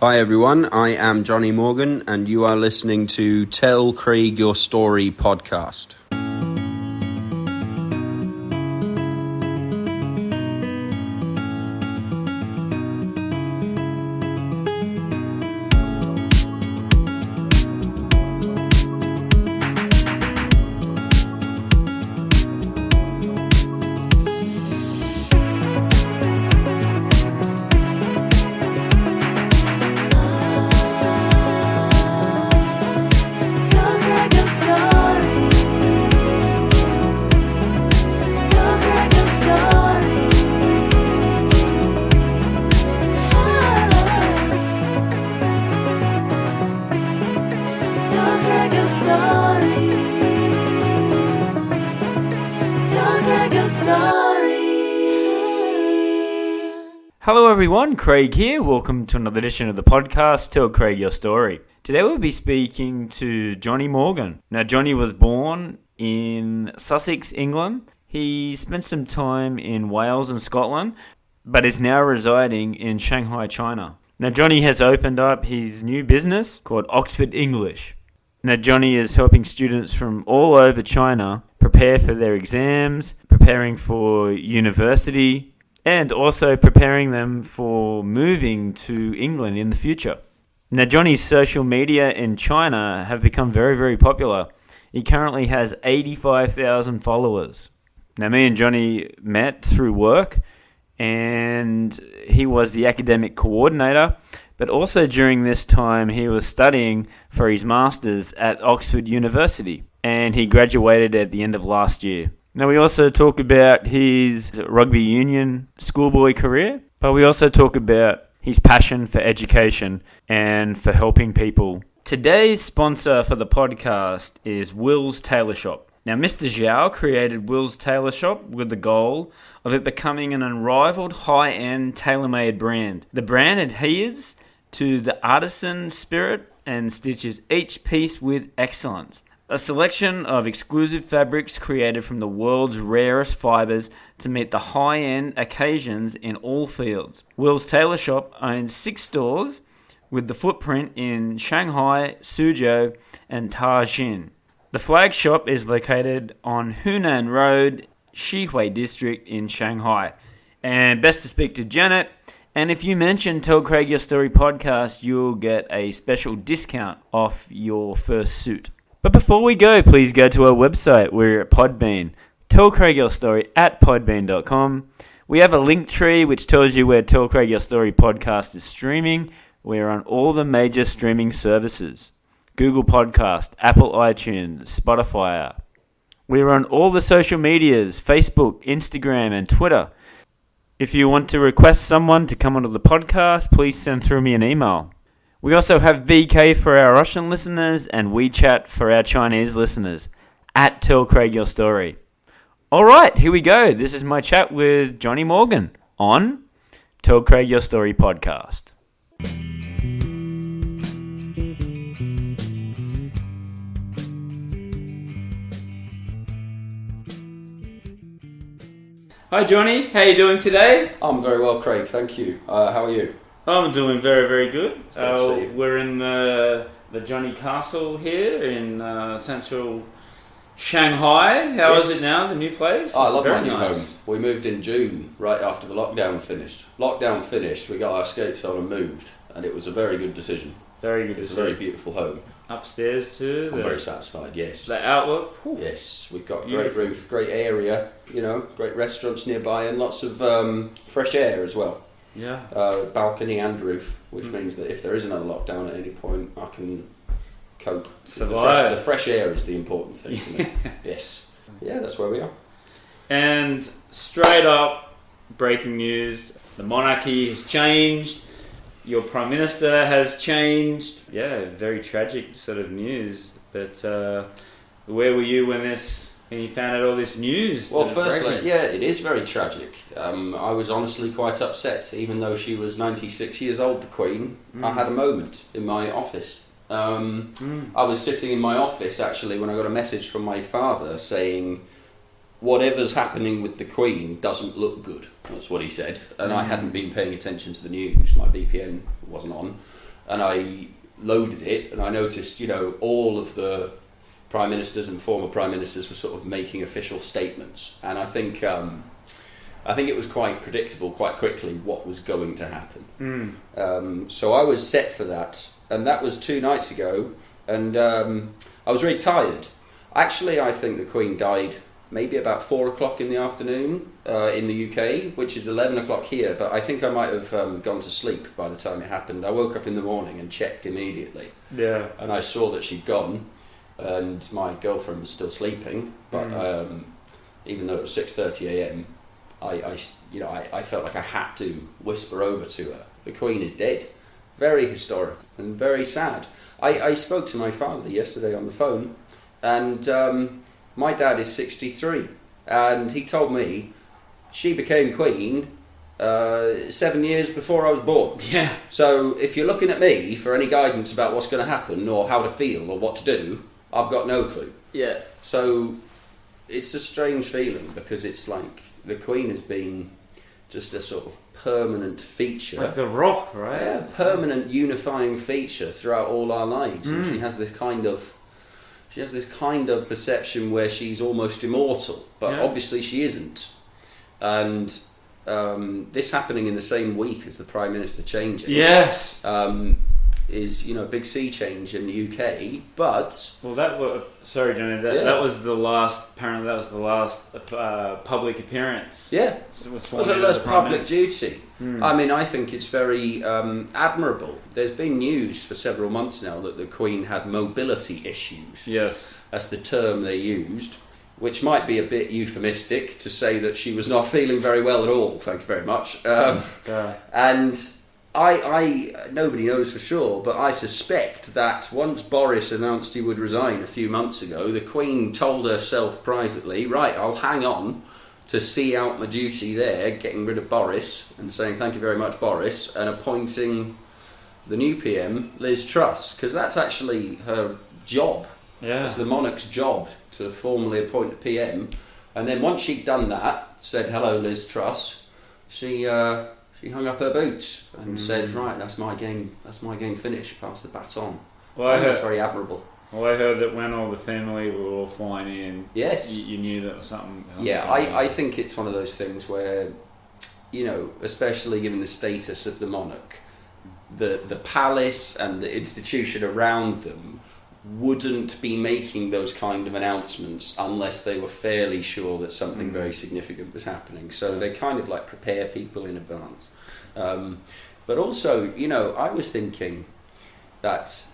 Hi everyone, I am Jonny Morgan and you are listening to Tell Craig Your Story podcast. Hello everyone, Craig here. Welcome to another edition of the podcast, Tell Craig Your Story. Today we'll be speaking to Jonny Morgan. Now Jonny was born in Sussex, England. He spent some time in Wales and Scotland, but is now residing in Shanghai, China. Now Jonny has opened up his new business called Oxford English. Now Jonny is helping students from all over China prepare for their exams, preparing for university, and also preparing them for moving to England in the future. Now, Jonny's social media in China have become very, very popular. He currently has 85,000 followers. Now, me and Jonny met through work, and he was the academic coordinator, but also during this time, he was studying for his master's at Oxford University, and he graduated at the end of last year. Now, we also talk about his rugby union schoolboy career, but we also talk about his passion for education and for helping people. Today's sponsor for the podcast is Will's Tailor Shop. Now, Mr. Zhao created Will's Tailor Shop with the goal of it becoming an unrivaled high-end tailor-made brand. The brand adheres to the artisan spirit and stitches each piece with excellence. A selection of exclusive fabrics created from the world's rarest fibers to meet the high-end occasions in all fields. Will's Tailor Shop owns 6 stores with the footprint in Shanghai, Suzhou, and Taixing. The flag shop is located on Hunan Road, Shihui District in Shanghai. And best to speak to Janet. And if you mention Tell Craig Your Story podcast, you'll get a special discount off your first suit. But before we go, please go to our website. We're at Podbean. Tell Craig Your Story at podbean.com. We have a link tree which tells you where Tell Craig Your Story podcast is streaming. We're on all the major streaming services. Google Podcast, Apple iTunes, Spotify. We're on all the social medias, Facebook, Instagram, and Twitter. If you want to request someone to come onto the podcast, please send through me an email. We also have VK for our Russian listeners and WeChat for our Chinese listeners, at Tell Craig Your Story. Alright, here we go. This is my chat with Jonny Morgan on Tell Craig Your Story podcast. Hi Jonny, how are you doing today? I'm very well, Craig, thank you. How are you? I'm doing very, very good. We're in the Jonny Castle here in central Shanghai. How is it now, the new place? I love my new home. We moved in June, right after the lockdown finished. Lockdown finished, we got our skates on and moved, and it was a very good decision. Very good It's decision. a very beautiful home. Upstairs too. I'm very satisfied, yes. The outlook. Whew. Yes, we've got great roof, great area, great restaurants nearby, and lots of fresh air as well. Yeah. Balcony and roof, which means that if there is another lockdown at any point, I can cope. Survive. The fresh air is the important thing for me. Yes. Yeah, that's where we are. And straight up, breaking news, the monarchy has changed. Your Prime Minister has changed. Yeah, very tragic sort of news. But where were you when you found out all this news? Well, firstly, yeah, it is very tragic. I was honestly quite upset, even though she was 96 years old, the Queen. I had a moment in my office. I was sitting in my office, actually, when I got a message from my father saying, whatever's happening with the Queen doesn't look good. That's what he said. And I hadn't been paying attention to the news. My VPN wasn't on. and I loaded it, and I noticed, all of the prime ministers and former prime ministers were sort of making official statements, and I think it was quite predictable quite quickly what was going to happen. So I was set for that, and that was 2 nights ago, and I was really tired. Actually, I think the Queen died maybe about 4 o'clock in the afternoon in the UK, which is 11 o'clock here, but I think I might have gone to sleep by the time it happened. I woke up in the morning and checked immediately. Yeah. And I saw that she'd gone, and my girlfriend was still sleeping, but even though it was 6:30 a.m, I felt like I had to whisper over to her, the Queen is dead. Very historic and very sad. I spoke to my father yesterday on the phone, and my dad is 63, and he told me she became Queen 7 years before I was born. Yeah. So if you're looking at me for any guidance about what's going to happen or how to feel or what to do, I've got no clue. Yeah. So it's a strange feeling, because it's like the Queen has been just a sort of permanent feature. Like the Rock, right? Yeah, permanent unifying feature throughout all our lives. And she has this kind of perception where she's almost immortal, but obviously she isn't. And this happening in the same week as the Prime Minister changing. Yes. Is a big sea change in the UK, but that was Johnny. That was the last. Apparently, that was the last public appearance. Yeah, it was the last public duty. I mean, I think it's very admirable. There's been news for several months now that the Queen had mobility issues. Yes, that's the term they used, which might be a bit euphemistic to say that she was not feeling very well at all. Thank you very much. And I nobody knows for sure, but I suspect that once Boris announced he would resign a few months ago, the Queen told herself privately, right, I'll hang on to see out my duty there, getting rid of Boris and saying thank you very much, Boris, and appointing the new PM, Liz Truss, because that's actually her job. Yeah. It's the monarch's job to formally appoint a PM. And then once she'd done that, said hello, Liz Truss, she hung up her boots and said, right, that's my game finished, pass the baton. Well, I think that's very admirable. Well, I heard that when all the family were all flying in, yes, you knew that was something. Yeah, I think it's one of those things where, especially given the status of the monarch, the palace and the institution around them wouldn't be making those kind of announcements unless they were fairly sure that something very significant was happening. So they kind of like prepare people in advance. But also, I was thinking that,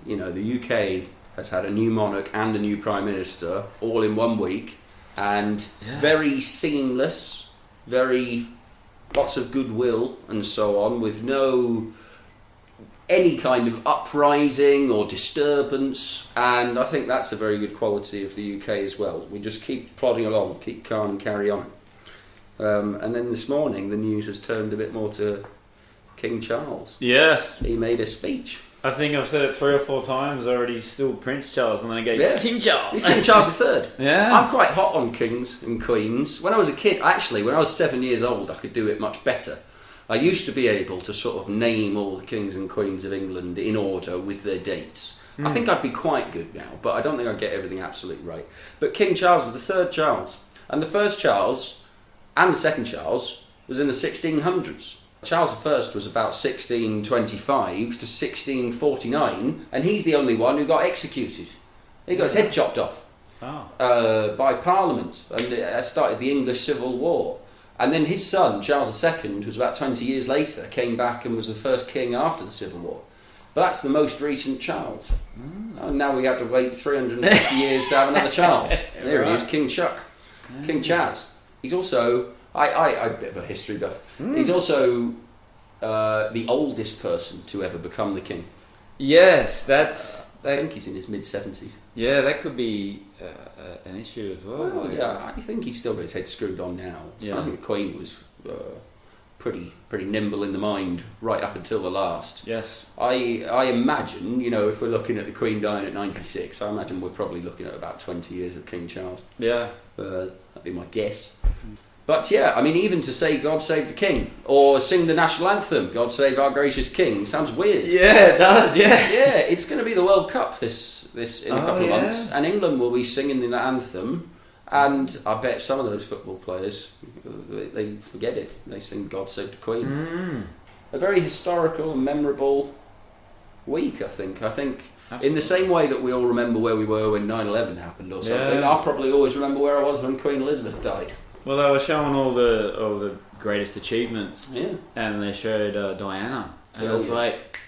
the UK has had a new monarch and a new prime minister all in 1 week, and very seamless, lots of goodwill and so on, with any kind of uprising or disturbance, and I think that's a very good quality of the UK as well. We just keep plodding along, keep calm and carry on. And then this morning the news has turned a bit more to King Charles. Yes. He made a speech. I think I've said it 3 or 4 times already, still Prince Charles, and then I go, King Charles. He's King Charles III. Yeah. I'm quite hot on kings and queens. When I was a kid, actually, when I was 7 years old, I could do it much better. I used to be able to sort of name all the kings and queens of England in order with their dates. I think I'd be quite good now, but I don't think I'd get everything absolutely right. But King Charles is the third Charles, and the first Charles and the second Charles was in the 1600s. Charles I was about 1625 to 1649, and he's the only one who got executed. He got his head chopped off by Parliament, and started the English Civil War. And then his son, Charles II, who was about 20 years later, came back and was the first king after the Civil War. But that's the most recent Charles. And now we have to wait 350 years to have another Charles. There he is, King Chuck. King Chad. He's also... I'm a bit of a history buff. He's also the oldest person to ever become the king. Yes, I think he's in his mid-70s. Yeah, that could be an issue as well. Well, yeah, I think he's still got his head screwed on now. Yeah. I think the Queen was pretty nimble in the mind right up until the last. Yes. I imagine, if we're looking at the Queen dying at 96, I imagine we're probably looking at about 20 years of King Charles. Yeah. That'd be my guess. But yeah, I mean, even to say "God Save the King" or sing the national anthem "God Save Our Gracious King" sounds weird. Yeah, it does. Yeah. Yeah, it's going to be the World Cup this in a couple of months, and England will be singing the anthem. And I bet some of those football players, they forget it. They sing "God Save the Queen." A very historical and memorable week, I think. Absolutely. In the same way that we all remember where we were when 9/11 happened or something, I'll probably always remember where I was when Queen Elizabeth died. Well, they were showing all the greatest achievements, Yeah. and they showed Diana, and I was like,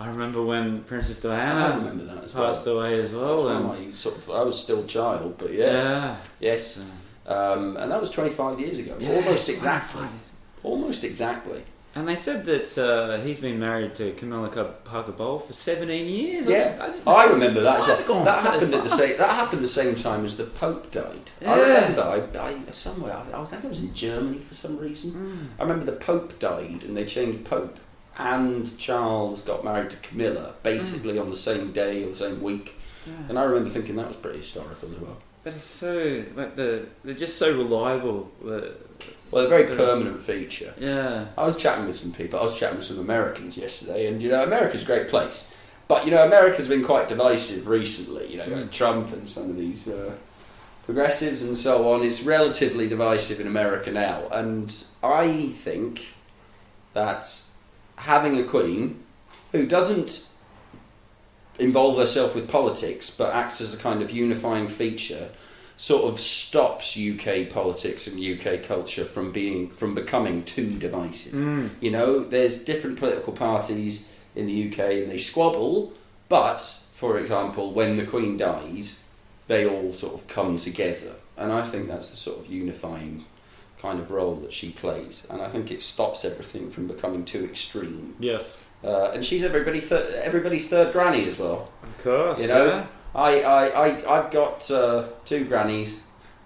I remember when Princess Diana passed away as well. I was still a child, but yes, and that was 25 years ago, almost exactly. Almost exactly. And they said that he's been married to Camilla Parker Bowles for 17 years. Yeah, I remember that as well. That happened the same time as the Pope died. Yeah. I remember. I think I was in Germany for some reason. I remember the Pope died, and they changed Pope, and Charles got married to Camilla basically on the same day or the same week. Yeah. And I remember thinking that was pretty historical as well. But it's so they're just so reliable. Well, a very permanent feature. Yeah. I was chatting with some people. I was chatting with some Americans yesterday, and America's a great place. But America's been quite divisive recently. Trump and some of these progressives and so on. It's relatively divisive in America now, and I think that having a queen who doesn't involve herself with politics but acts as a kind of unifying feature sort of stops UK politics and UK culture from becoming too divisive. There's different political parties in the UK and they squabble, but for example, when the Queen dies, they all sort of come together, and I think that's the sort of unifying kind of role that she plays, and I think it stops everything from becoming too extreme. Yes. And she's everybody's third granny as well. Of course. Yeah. I've got two grannies.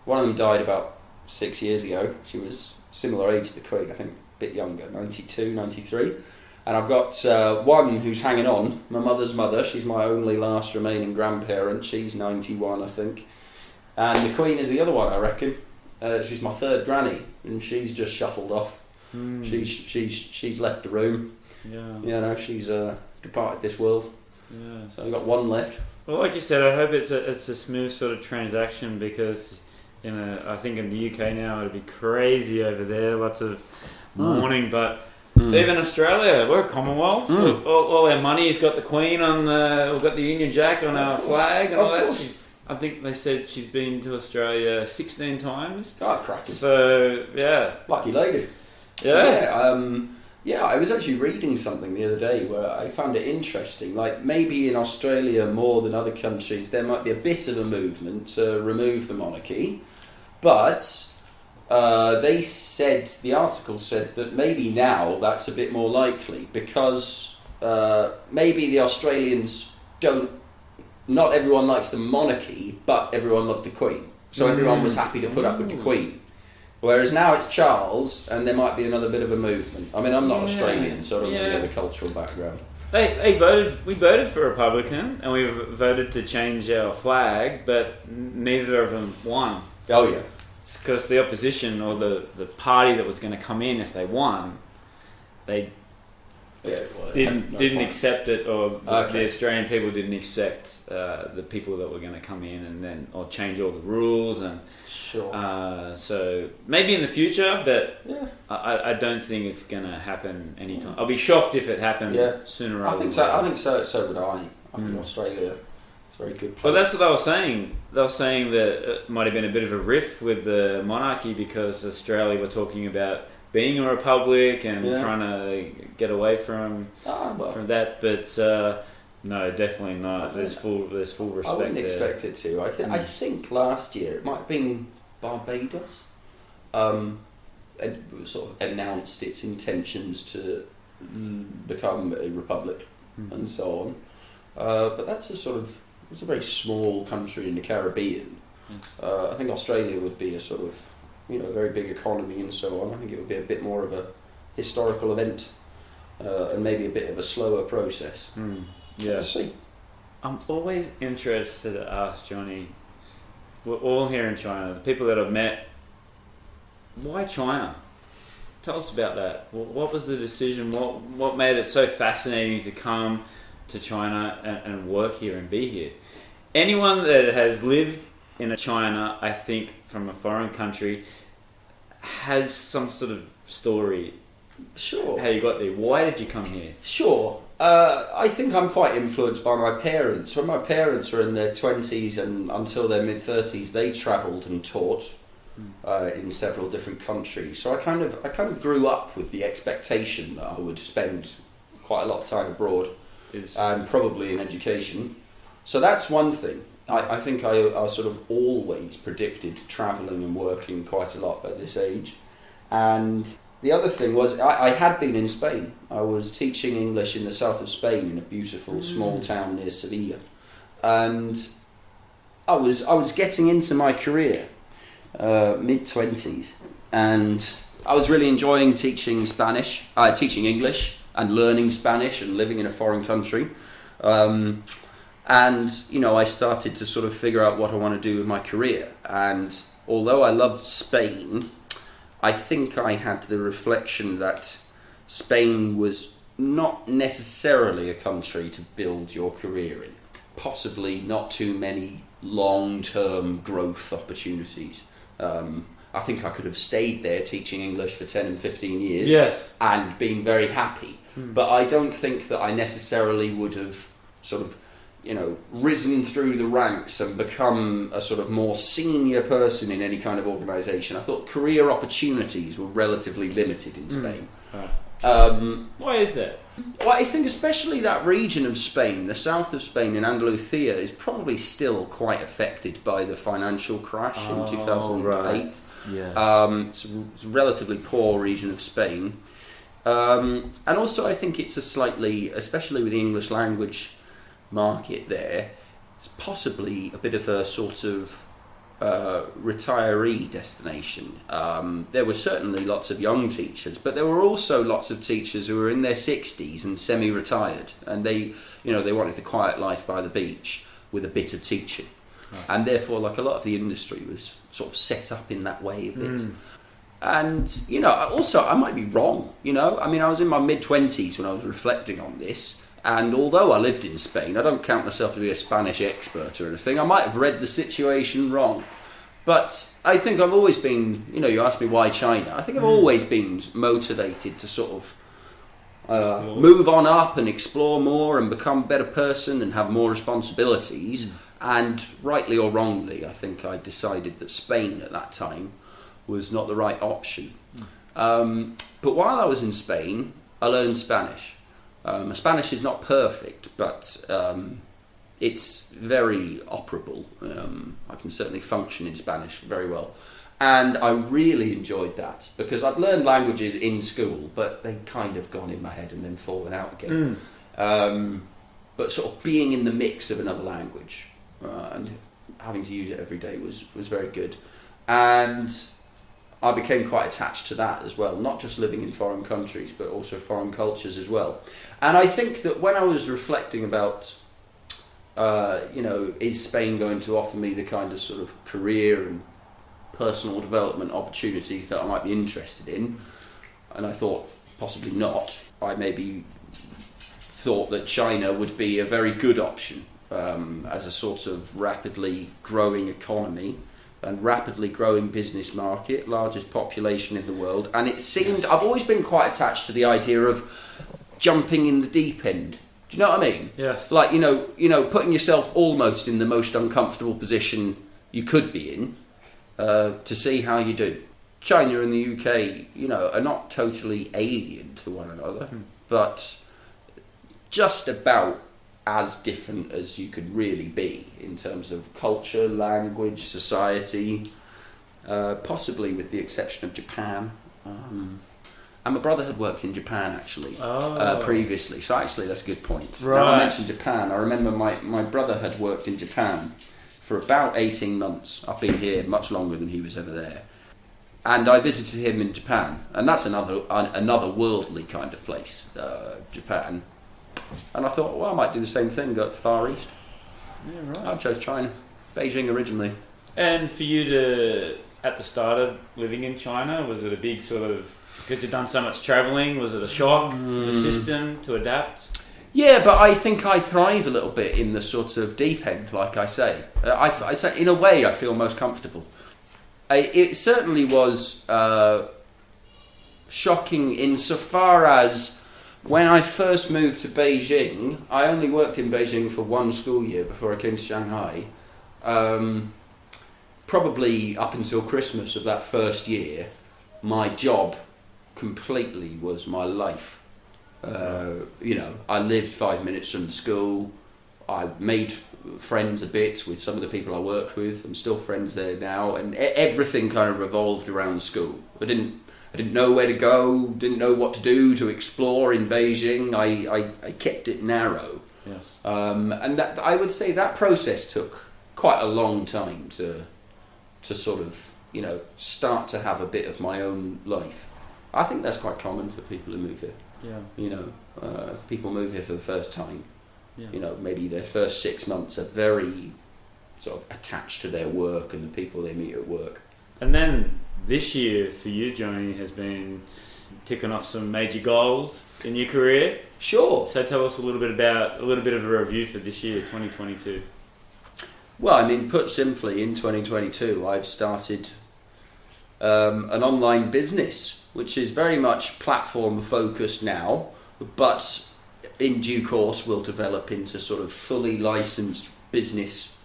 One of them died about 6 years ago. She was similar age to the Queen, I think, a bit younger, 92, 93. And I've got one who's hanging on, my mother's mother. She's my only last remaining grandparent. She's 91, I think. And the Queen is the other one, I reckon. She's my third granny, and she's just shuffled off. She's left the room. Yeah. She's departed this world. Yeah. So I've got one left. Well, like you said, I hope it's a smooth sort of transaction, because I think in the UK now it'd be crazy over there, lots of mourning, but even Australia, we're a Commonwealth. All our money's got the Queen we've got the Union Jack on our flag and all that. I think they said she's been to Australia 16 times. Oh, cracking. So, yeah. Lucky lady. Yeah, I was actually reading something the other day where I found it interesting. Like, maybe in Australia more than other countries, there might be a bit of a movement to remove the monarchy, but the article said that maybe now that's a bit more likely, because maybe the Australians not everyone likes the monarchy, but everyone loved the Queen. So everyone was happy to put up with the Queen. Whereas now it's Charles, and there might be another bit of a movement. I mean, I'm not Australian, so I don't know the cultural background. We voted for Republican, and we voted to change our flag, but neither of them won. Oh, yeah. It's because the opposition, or the party that was going to come in if they won, they didn't accept it, or the Australian people didn't accept the people that were going to come in or change all the rules, and so maybe in the future, but I don't think it's going to happen anytime. I'll be shocked if it happened sooner rather than later. I think so. So would I. I think Australia is a very good place. Well, that's what they were saying. They were saying that it might have been a bit of a rift with the monarchy, because Australia were talking about being a republic and trying to get away from that, but no, definitely not. There's full respect. I wouldn't expect it to. I think last year it might have been Barbados, sort of announced its intentions to become a republic and so on. But that's it's a very small country in the Caribbean. I think Australia would be a sort of a very big economy and so on. I think it would be a bit more of a historical event, and maybe a bit of a slower process. Let's see. I'm always interested to ask Johnny. We're all here in China. The people that I've met Why China? Tell us about that. What was the decision? What made it so fascinating to come to China and work here and be here? Anyone that has lived in a China, I think, from a foreign country, has some sort of story. Sure. How you got there? Why did you come here? Sure. I think I'm quite influenced by my parents. When my parents were in their 20s and until their mid-30s, they travelled and taught in several different countries. So I kind of grew up with the expectation that I would spend quite a lot of time abroad and probably in education. So that's one thing. I think I sort of always predicted travelling and working quite a lot at this age. And the other thing was I had been in Spain. I was teaching English in the south of Spain in a beautiful small town near Sevilla. And I was getting into my career, mid-20s, and I was really enjoying teaching English and learning Spanish and living in a foreign country. And, I started to sort of figure out what I want to do with my career. And although I loved Spain, I think I had the reflection that Spain was not necessarily a country to build your career in. Possibly not too many long-term growth opportunities. I think I could have stayed there teaching English for 10 and 15 years and been very happy. But I don't think that I necessarily would have sort of risen through the ranks and become a sort of more senior person in any kind of organisation. I thought career opportunities were relatively limited in Spain. Why is that? Well, I think especially that region of Spain, the south of Spain in Andalusia, is probably still quite affected by the financial crash in 2008. Right. Yeah. It's a relatively poor region of Spain. And also I think it's especially with the English language market there, it's possibly a bit of a sort of retiree destination. There were certainly lots of young teachers, but there were also lots of teachers who were in their 60s and semi-retired, and they wanted the quiet life by the beach with a bit of teaching. Right. And therefore, like a lot of the industry was sort of set up in that way a bit. And, also I might be wrong, I mean, I was in my mid-20s when I was reflecting on this. And although I lived in Spain, I don't count myself to be a Spanish expert or anything. I might have read the situation wrong. But I think I've always been, you asked me why China. I think I've always been motivated to sort of move on up and explore more and become a better person and have more responsibilities. And rightly or wrongly, I think I decided that Spain at that time was not the right option. But while I was in Spain, I learned Spanish. My Spanish is not perfect, but it's very operable. I can certainly function in Spanish very well. And I really enjoyed that, because I'd learned languages in school, but they'd kind of gone in my head and then fallen out again. But sort of being in the mix of another language and having to use it every day was very good. And I became quite attached to that as well, not just living in foreign countries, but also foreign cultures as well. And I think that when I was reflecting about, is Spain going to offer me the kind of sort of career and personal development opportunities that I might be interested in, and I thought possibly not. I maybe thought that China would be a very good option as a sort of rapidly growing economy and rapidly growing business market, largest population in the world. And it seemed, I've always been quite attached to the idea of jumping in the deep end. Do you know what I mean? Yes. Like, putting yourself almost in the most uncomfortable position you could be in to see how you do. China and the UK, are not totally alien to one another, but just about as different as you could really be in terms of culture, language, society, possibly with the exception of Japan. And my brother had worked in Japan, actually, previously. So actually, that's a good point. Right. Now I mentioned Japan. I remember my brother had worked in Japan for about 18 months. I've been here much longer than he was ever there. And I visited him in Japan. And that's another worldly kind of place, Japan. And I thought, well, I might do the same thing, go to the Far East. Yeah, right. I chose China, Beijing originally. And for you to at the start of living in China? Was it a big sort of, because you've done so much travelling, was it a shock to the system to adapt? Yeah, but I think I thrive a little bit in the sort of deep end, like I say. I say, in a way, I feel most comfortable. It certainly was shocking insofar as when I first moved to Beijing, I only worked in Beijing for one school year before I came to Shanghai. Probably up until Christmas of that first year, my job completely was my life. I lived 5 minutes from school. I made friends a bit with some of the people I worked with. I'm still friends there now, and everything kind of revolved around school. I didn't know where to go, didn't know what to do to explore in Beijing. I kept it narrow. Yes. And that, I would say that process took quite a long time to sort of, start to have a bit of my own life. I think that's quite common for people who move here. Yeah. If people move here for the first time, Yeah. Maybe their first 6 months are very sort of attached to their work and the people they meet at work. And then this year for you, Johnny, has been ticking off some major goals in your career. Sure. So tell us a little bit of a review for this year, 2022. Well, I mean, put simply, in 2022, I've started an online business, which is very much platform focused now, but in due course will develop into sort of fully licensed business,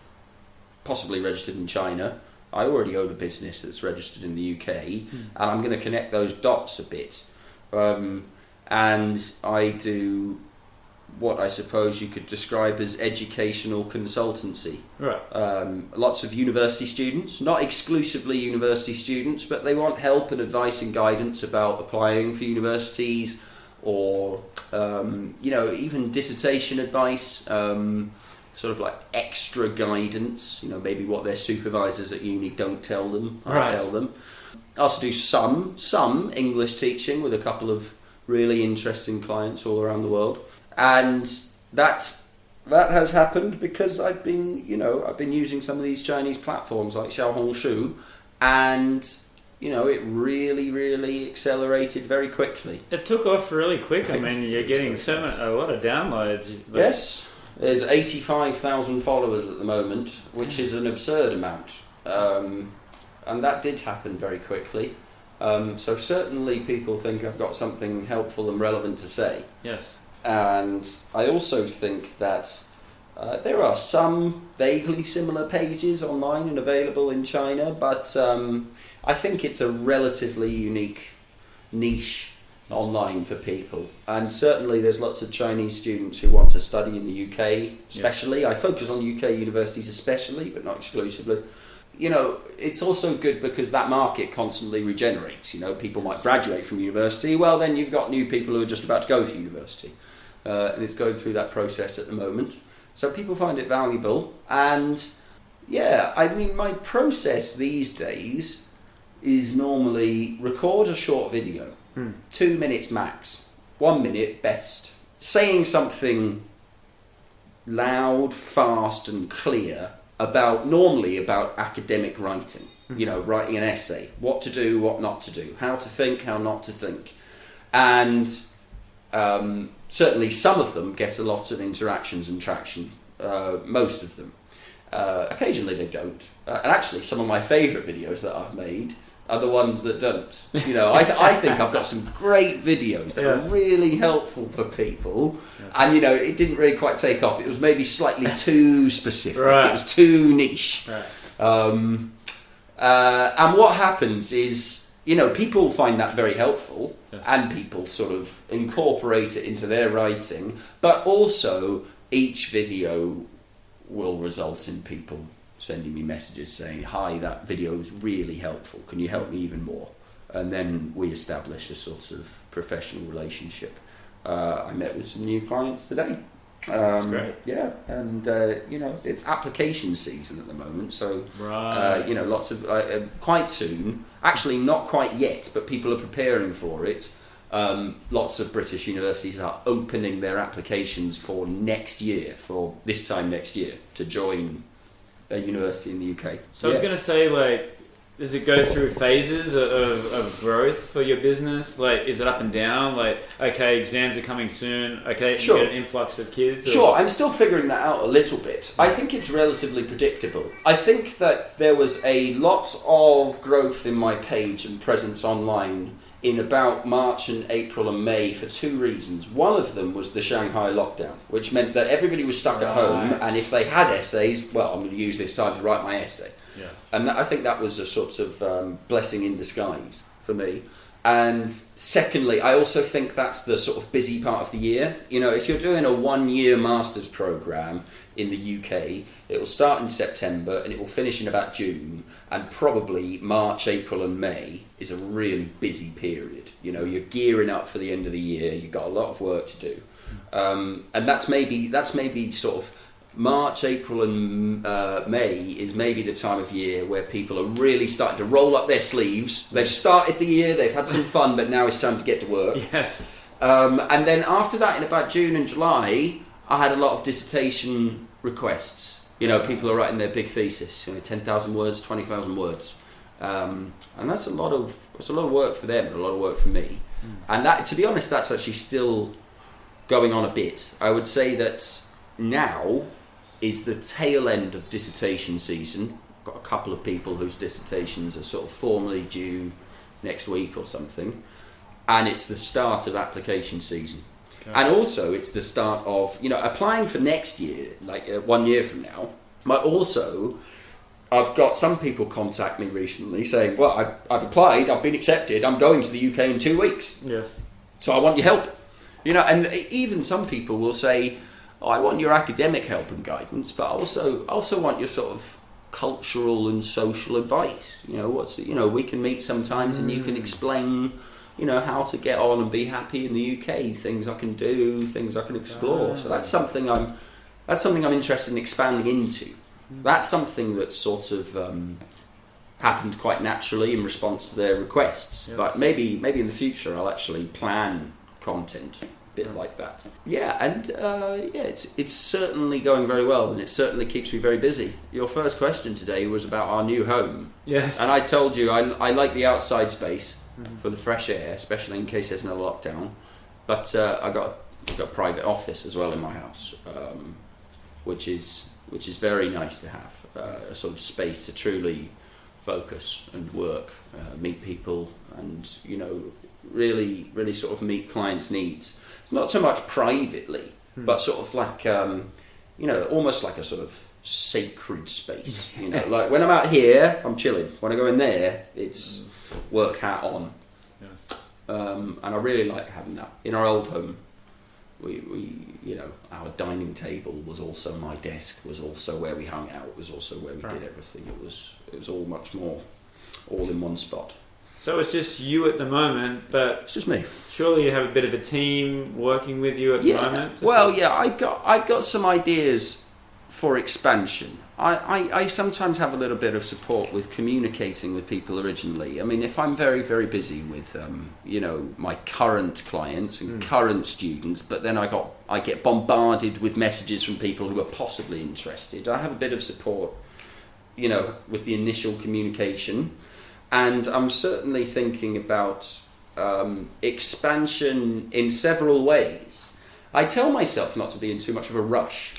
possibly registered in China. I already own a business that's registered in the UK, and I'm going to connect those dots a bit. And I do what I suppose you could describe as educational consultancy. Right. Lots of university students, not exclusively university students, but they want help and advice and guidance about applying for universities, or even dissertation advice, sort of like extra guidance, maybe what their supervisors at uni don't tell them, I tell them. I also do some English teaching with a couple of really interesting clients all around the world. And that has happened because I've been using some of these Chinese platforms like Xiaohongshu, and it really, really accelerated very quickly. It took off really quick. I mean, you're getting a lot of downloads. Yes, there's 85,000 followers at the moment, which is an absurd amount, and that did happen very quickly. So certainly people think I've got something helpful and relevant to say. Yes. And I also think that there are some vaguely similar pages online and available in China, but I think it's a relatively unique niche online for people. And certainly there's lots of Chinese students who want to study in the UK, especially. Yeah. I focus on UK universities especially, but not exclusively. It's also good because that market constantly regenerates. People might graduate from university. Well, then you've got new people who are just about to go to university. And it's going through that process at the moment. So people find it valuable. And, my process these days is normally record a short video. 2 minutes max. 1 minute best. Saying something loud, fast and clear normally about academic writing, writing an essay, what to do, what not to do, how to think, how not to think. And certainly some of them get a lot of interactions and traction, most of them. Occasionally they don't. And actually some of my favourite videos that I've made are the ones that don't. I think I've got some great videos that are really helpful for people. Yes. And, it didn't really quite take off. It was maybe slightly too specific. Right. It was too niche. Right. And what happens is, people find that very helpful, and people sort of incorporate it into their writing, but also each video will result in people sending me messages saying, hi, that video was really helpful, can you help me even more? And then we establish a sort of professional relationship. I met with some new clients today. That's great. Yeah, and it's application season at the moment, so lots of quite soon. Actually, not quite yet, but people are preparing for it. Lots of British universities are opening their applications for next year, for this time next year, to join a university in the UK. So I was going to say, does it go through phases of growth for your business? Like, is it up and down? Like, okay, exams are coming soon. Okay, Sure. you get an influx of kids. Or... Sure, I'm still figuring that out a little bit. I think it's relatively predictable. I think that there was a lot of growth in my page and presence online in about March and April and May for two reasons. One of them was the Shanghai lockdown, which meant that everybody was stuck at home, and if they had essays, well, I'm going to use this time to write my essay. Yes. And I think that was a sort of blessing in disguise for me. And secondly, I also think that's the sort of busy part of the year. You know, if you're doing a 1-year master's programme in the UK, it will start in September and it will finish in about June, and probably March, April and May is a really busy period. You know, you're gearing up for the end of the year, you've got a lot of work to do. And that's maybe sort of March, April and May is maybe the time of year where people are really starting to roll up their sleeves. They've started the year, they've had some fun, but now it's time to get to work. Yes. And then after that, in about June and July, I had a lot of dissertation requests. You know, people are writing their big thesis, 10,000 words, 20,000 words. And that's a lot of work for them and a lot of work for me. And that, to be honest, that's actually still going on a bit. I would say that now is the tail end of dissertation season. I've got a couple of people whose dissertations are sort of formally due next week or something, and it's the start of application season. Okay. And also it's the start of applying for next year, like 1 year from now. But also I've got some people contact me recently saying, well, I've applied, I've been accepted, I'm going to the UK in 2 weeks. Yes. So I want your help. And even some people will say, I want your academic help and guidance, but I also want your sort of cultural and social advice. We can meet sometimes and you can explain, how to get on and be happy in the UK, things I can do, things I can explore. So that's something I'm interested in expanding into. That's something that sort of happened quite naturally in response to their requests. Yes. But maybe in the future I'll actually plan content bit like that. It's certainly going very well, and it certainly keeps me very busy. Your first question today was about our new home. Yes. And I told you I like the outside space for the fresh air, especially in case there's no lockdown. But I've got a private office as well in my house, which is very nice to have, a sort of space to truly focus and work, meet people, and really sort of meet clients' needs. Not so much privately, but sort of like, almost like a sort of sacred space. Like when I'm out here, I'm chilling. When I go in there, it's work hat on. Yes. And I really like having that. In our old home, we our dining table was also my desk, was also where we hung out, was also where we did everything. It was all much more all in one spot. So it's just you at the moment, but it's just me. Surely you have a bit of a team working with you at the moment. Well, I've got some ideas for expansion. I sometimes have a little bit of support with communicating with people originally. I mean, if I'm very, very busy with my current clients and current students, but then I get bombarded with messages from people who are possibly interested, I have a bit of support, with the initial communication. And I'm certainly thinking about expansion in several ways. I tell myself not to be in too much of a rush.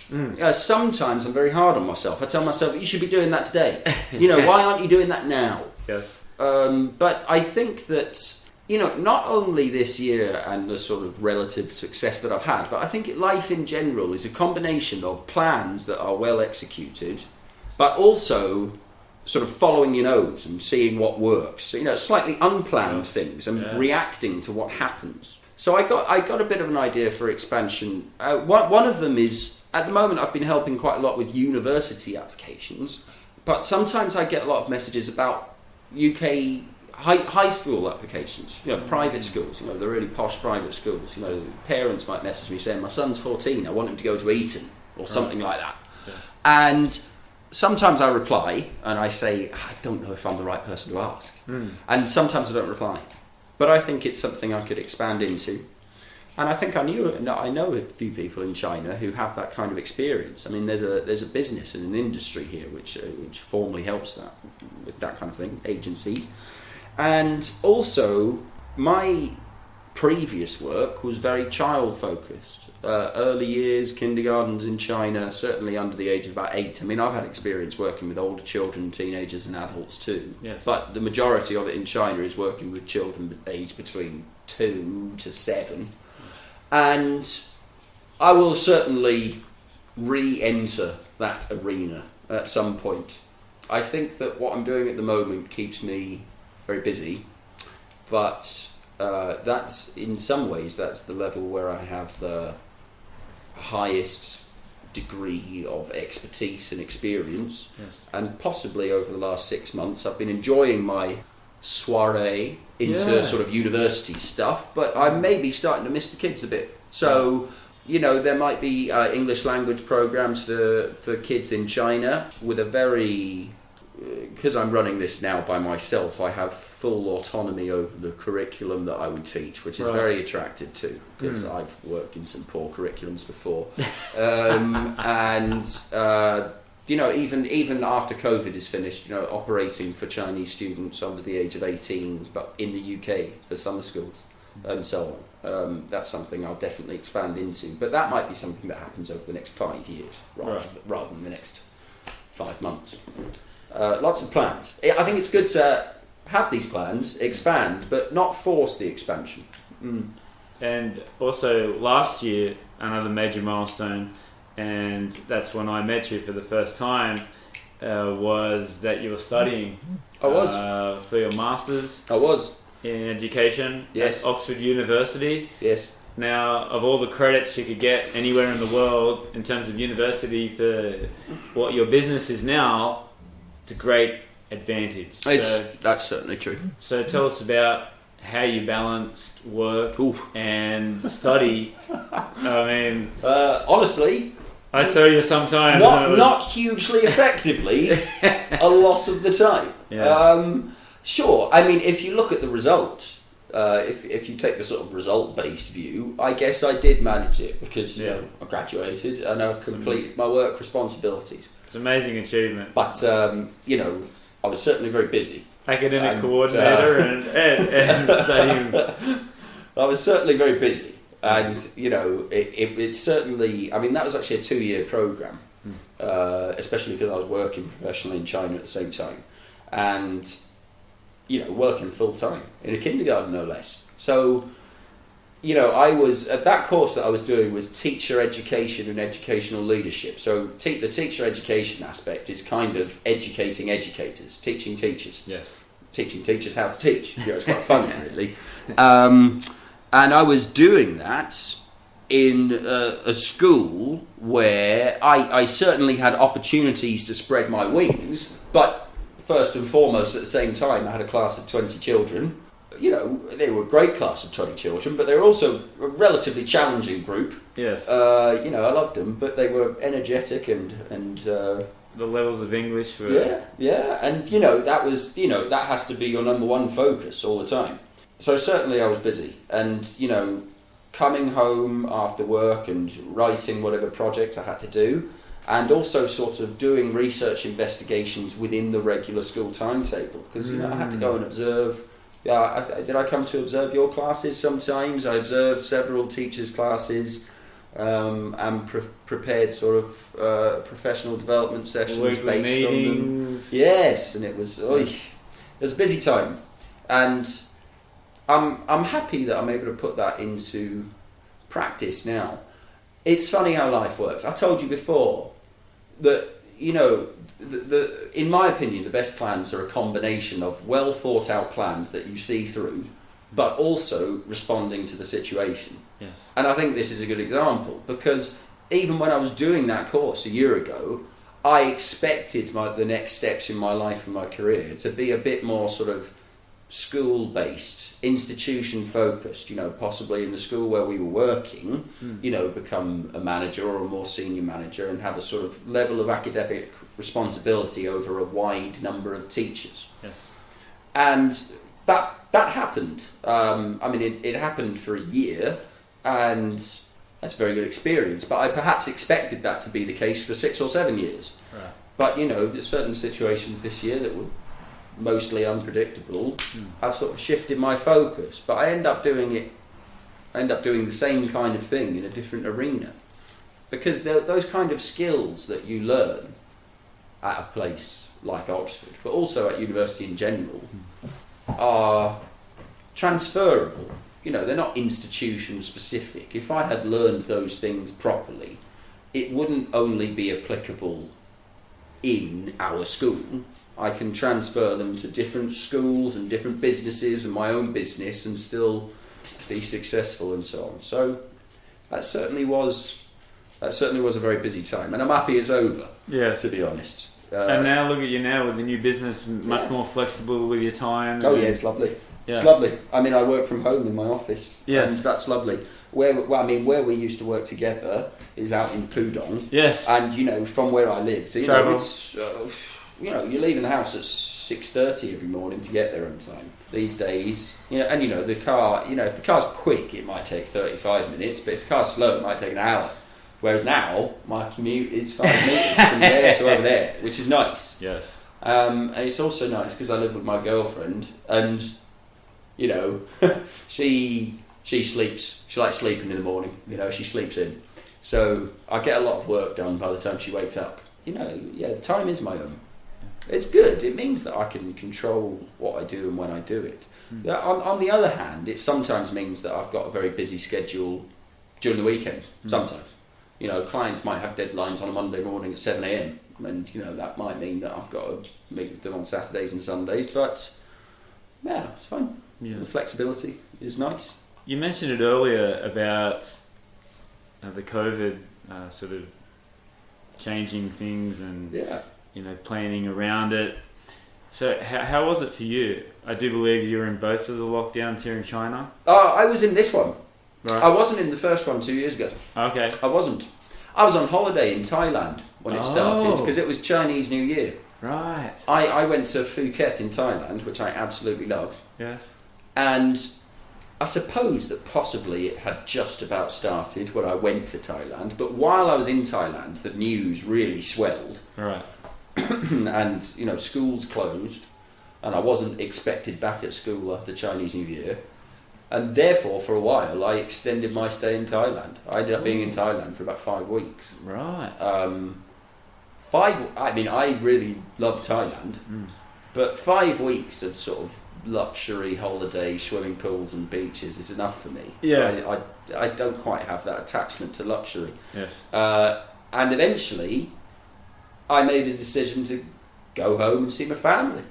Sometimes I'm very hard on myself. I tell myself, you should be doing that today. Yes. Why aren't you doing that now? Yes. But I think that, not only this year and the sort of relative success that I've had, but I think life in general is a combination of plans that are well executed, but also sort of following your nose and seeing what works. Slightly unplanned things and reacting to what happens. So I got a bit of an idea for expansion. One of them is, at the moment I've been helping quite a lot with university applications, but sometimes I get a lot of messages about UK high school applications, private schools, the really posh private schools. Parents might message me saying, my son's 14, I want him to go to Eton, or something like that. Yeah. And sometimes I reply and I say, I don't know if I'm the right person to ask. And sometimes I don't reply. But I think it's something I could expand into. And I think I know a few people in China who have that kind of experience. I mean, there's a business and an industry here which formally helps that. that kind of thing, agencies. And also, my previous work was very child-focused. Early years, kindergartens in China, certainly under the age of about 8. I mean, I've had experience working with older children, teenagers and adults too. Yes. But the majority of it in China is working with children aged between 2 to 7. And I will certainly re-enter that arena at some point. I think that what I'm doing at the moment keeps me very busy, but that's, in some ways, that's the level where I have the highest degree of expertise and experience. Yes. And possibly over the last 6 months I've been enjoying my soiree into sort of university stuff, but I'm maybe starting to miss the kids a bit. So, there might be English language programs for kids in China with a very... Because I'm running this now by myself, I have full autonomy over the curriculum that I would teach, which is very attractive too, because I've worked in some poor curriculums before. Even after COVID is finished, operating for Chinese students under the age of 18, but in the UK for summer schools and so on. That's something I'll definitely expand into, but that might be something that happens over the next 5 years rather than the next 5 months. Lots of plans. I think it's good to have these plans, expand, but not force the expansion. And also last year, another major milestone, and that's when I met you for the first time, was that you were studying. I was. For your Masters. I was. In education. Yes. At Oxford University. Yes. Now, of all the credits you could get anywhere in the world in terms of university for what your business is now, it's a great advantage. That's certainly true. So tell us about how you balanced work and study. I mean... honestly... I saw you sometimes. Not hugely effectively, a lot of the time. Yeah. Sure, I mean, if you look at the results, if you take the sort of result-based view, I guess I did manage it because I graduated and I completed my work responsibilities. It's an amazing achievement. But, I was certainly very busy. Academic coordinator and studying. I was certainly very busy. And, it's certainly... I mean, that was actually a 2-year programme, especially because I was working professionally in China at the same time. And, working full-time in a kindergarten, no less. So... I was at that course that I was doing was teacher education and educational leadership. So the teacher education aspect is kind of educating educators, teaching teachers. Yes. Teaching teachers how to teach. It's quite funny, really. And I was doing that in a school where I certainly had opportunities to spread my wings, but first and foremost, at the same time, I had a class of 20 children. They were a great class of 20 children, but they were also a relatively challenging group. Yes. I loved them, but they were energetic and the levels of English were... Yeah, and, that was, that has to be your number one focus all the time. So certainly I was busy, and, coming home after work and writing whatever project I had to do, and also sort of doing research investigations within the regular school timetable, because, I had to go and observe... did I come to observe your classes sometimes? I observed several teachers' classes and prepared sort of professional development sessions based on them. Yes, and it was a busy time. And I'm happy that I'm able to put that into practice now. It's funny how life works. I told you before that, in my opinion, the best plans are a combination of well thought out plans that you see through, but also responding to the situation. Yes. And I think this is a good example, because even when I was doing that course a year ago, I expected the next steps in my life and my career to be a bit more sort of school-based, institution-focused, possibly in the school where we were working, become a manager or a more senior manager and have a sort of level of academic responsibility over a wide number of teachers. Yes. And that happened. It happened for a year, and that's a very good experience, but I perhaps expected that to be the case for 6 or 7 years. Right. But, there's certain situations this year that were mostly unpredictable, have sort of shifted my focus. But I end up doing the same kind of thing in a different arena. Because those kind of skills that you learn at a place like Oxford, but also at university in general, are transferable. You know, they're not institution specific. If I had learned those things properly, it wouldn't only be applicable in our school. I can transfer them to different schools and different businesses and my own business and still be successful and so on. So that certainly was a very busy time, and I'm happy it's over. Yes, to be honest. And now look at you now with the new business, much more flexible with your time. Oh yeah, it's lovely. Yeah. It's lovely. I mean, I work from home in my office. Yes, and that's lovely. Where we used to work together is out in Pudong. Yes, and you know, from where I lived, you know, it's you're leaving the house at 6:30 every morning to get there on time. These days, you know, and you know, the car, you know, if the car's quick, it might take 35 minutes, but if the car's slow, it might take an hour. Whereas now, my commute is 5 metres from there to over there, which is nice. Yes. And it's also nice because I live with my girlfriend, and you know, she sleeps. She likes sleeping in the morning. You know, she sleeps in, so I get a lot of work done by the time she wakes up. You know, yeah, the time is my own. It's good. It means that I can control what I do and when I do it. On the other hand, it sometimes means that I've got a very busy schedule during the weekend. Sometimes. You know, clients might have deadlines on a Monday morning at 7 a.m. and, you know, that might mean that I've got to meet with them on Saturdays and Sundays, but, yeah, it's fine. Yeah. The flexibility is nice. You mentioned it earlier about the COVID sort of changing things and, you know, planning around it. So how was it for you? I do believe you were in both of the lockdowns here in China. I was in this one. Right. I wasn't in the first one 2 years ago. Okay. I wasn't. I was on holiday in Thailand when it started because it was Chinese New Year. Right. I went to Phuket in Thailand, which I absolutely love. Yes. And I suppose that possibly it had just about started when I went to Thailand. But while I was in Thailand, the news really swelled. Right. And, you know, schools closed. And I wasn't expected back at school after Chinese New Year. And therefore, for a while, I extended my stay in Thailand. I ended up being in Thailand for about 5 weeks. Right. I mean, I really love Thailand, but 5 weeks of sort of luxury holiday, swimming pools and beaches is enough for me. Yeah. I don't quite have that attachment to luxury. Yes. And eventually, I made a decision to go home and see my family.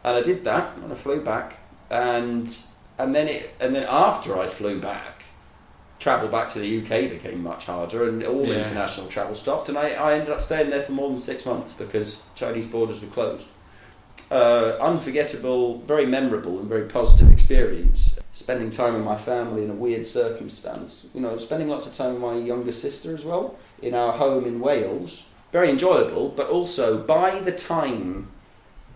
And I did that, and I flew back, and then after I flew back, travel back to the UK became much harder, and all international travel stopped, and I ended up staying there for more than 6 months because Chinese borders were closed. Unforgettable, very memorable, and very positive experience. Spending time with my family in a weird circumstance. You know, spending lots of time with my younger sister as well in our home in Wales. Very enjoyable, but also by the time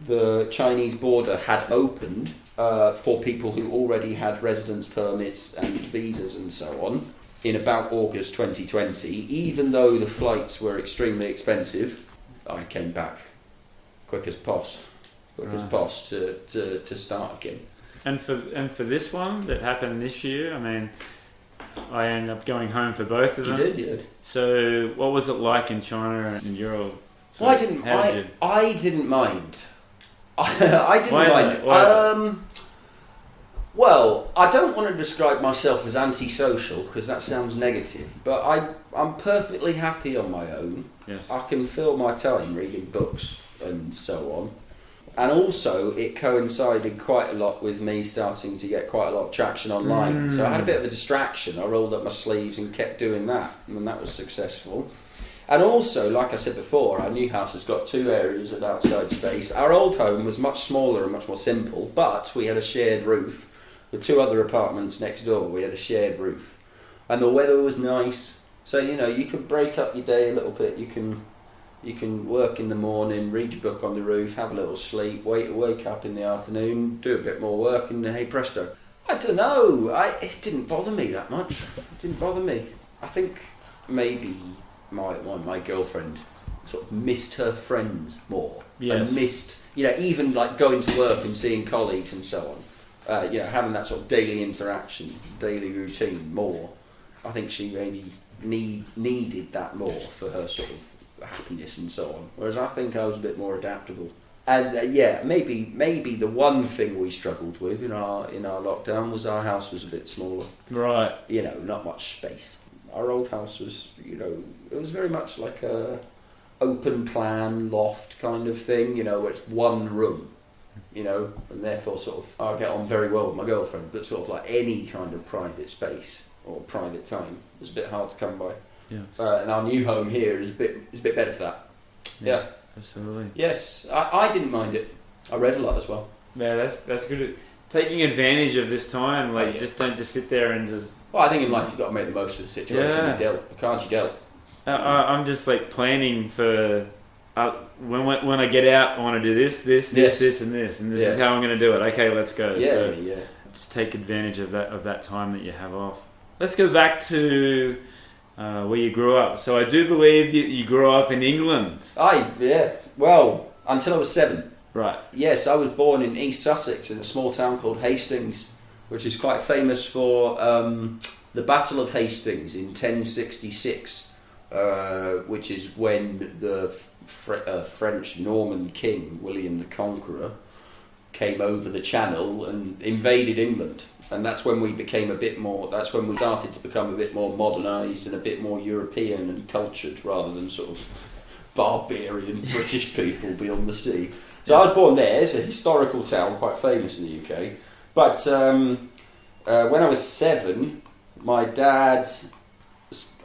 the Chinese border had opened, for people who already had residence permits and visas and so on, in about August 2020, even though the flights were extremely expensive, I came back quick as post to start again. And for this one that happened this year, I mean, I ended up going home for both of them. You did, yeah. So what was it like in China and Europe? Well, I didn't mind. I didn't mind. Well, I don't want to describe myself as antisocial because that sounds negative, but I'm perfectly happy on my own. Yes. I can fill my time reading books and so on. And also, it coincided quite a lot with me starting to get quite a lot of traction online. So I had a bit of a distraction. I rolled up my sleeves and kept doing that, and that was successful. And also, like I said before, our new house has got 2 areas of outside space. Our old home was much smaller and much more simple, but we had a shared roof. The 2 other apartments next door, we had a shared roof. And the weather was nice. So, you know, you could break up your day a little bit. You can work in the morning, read your book on the roof, have a little sleep, wake up in the afternoon, do a bit more work, and hey presto. I don't know. It didn't bother me that much. It didn't bother me. I think maybe my girlfriend sort of missed her friends more. Yes. And missed, even like going to work and seeing colleagues and so on. Having that sort of daily interaction, daily routine more. I think she maybe needed that more for her sort of happiness and so on. Whereas I think I was a bit more adaptable. And maybe the one thing we struggled with in our lockdown was our house was a bit smaller. Right. Not much space. Our old house was, it was very much like a open plan loft kind of thing, where it's one room, and therefore sort of I get on very well with my girlfriend, but sort of like any kind of private space or private time was a bit hard to come by. Yeah. And our new home here is a bit better for that. Yeah. Absolutely. Yes, I didn't mind it. I read a lot as well. Yeah, that's good. Taking advantage of this time, just don't just sit there and just... Well, I think in life you've got to make the most of the situation you dealt. The cards you dealt. I'm just planning for... when I get out, I want to do this, and this, and this is how I'm going to do it. Okay, let's go. Yeah. Just take advantage of that time that you have off. Let's go back to... where you grew up. So I do believe you grew up in England. Well, until I was 7. Right. Yes, I was born in East Sussex in a small town called Hastings, which is quite famous for the Battle of Hastings in 1066, which is when the French Norman king, William the Conqueror, came over the Channel and invaded England. And that's when we that's when we started to become a bit more modernised and a bit more European and cultured rather than sort of barbarian British people beyond the sea. So I was born there. It's a historical town, quite famous in the UK. But when I was 7, my dad...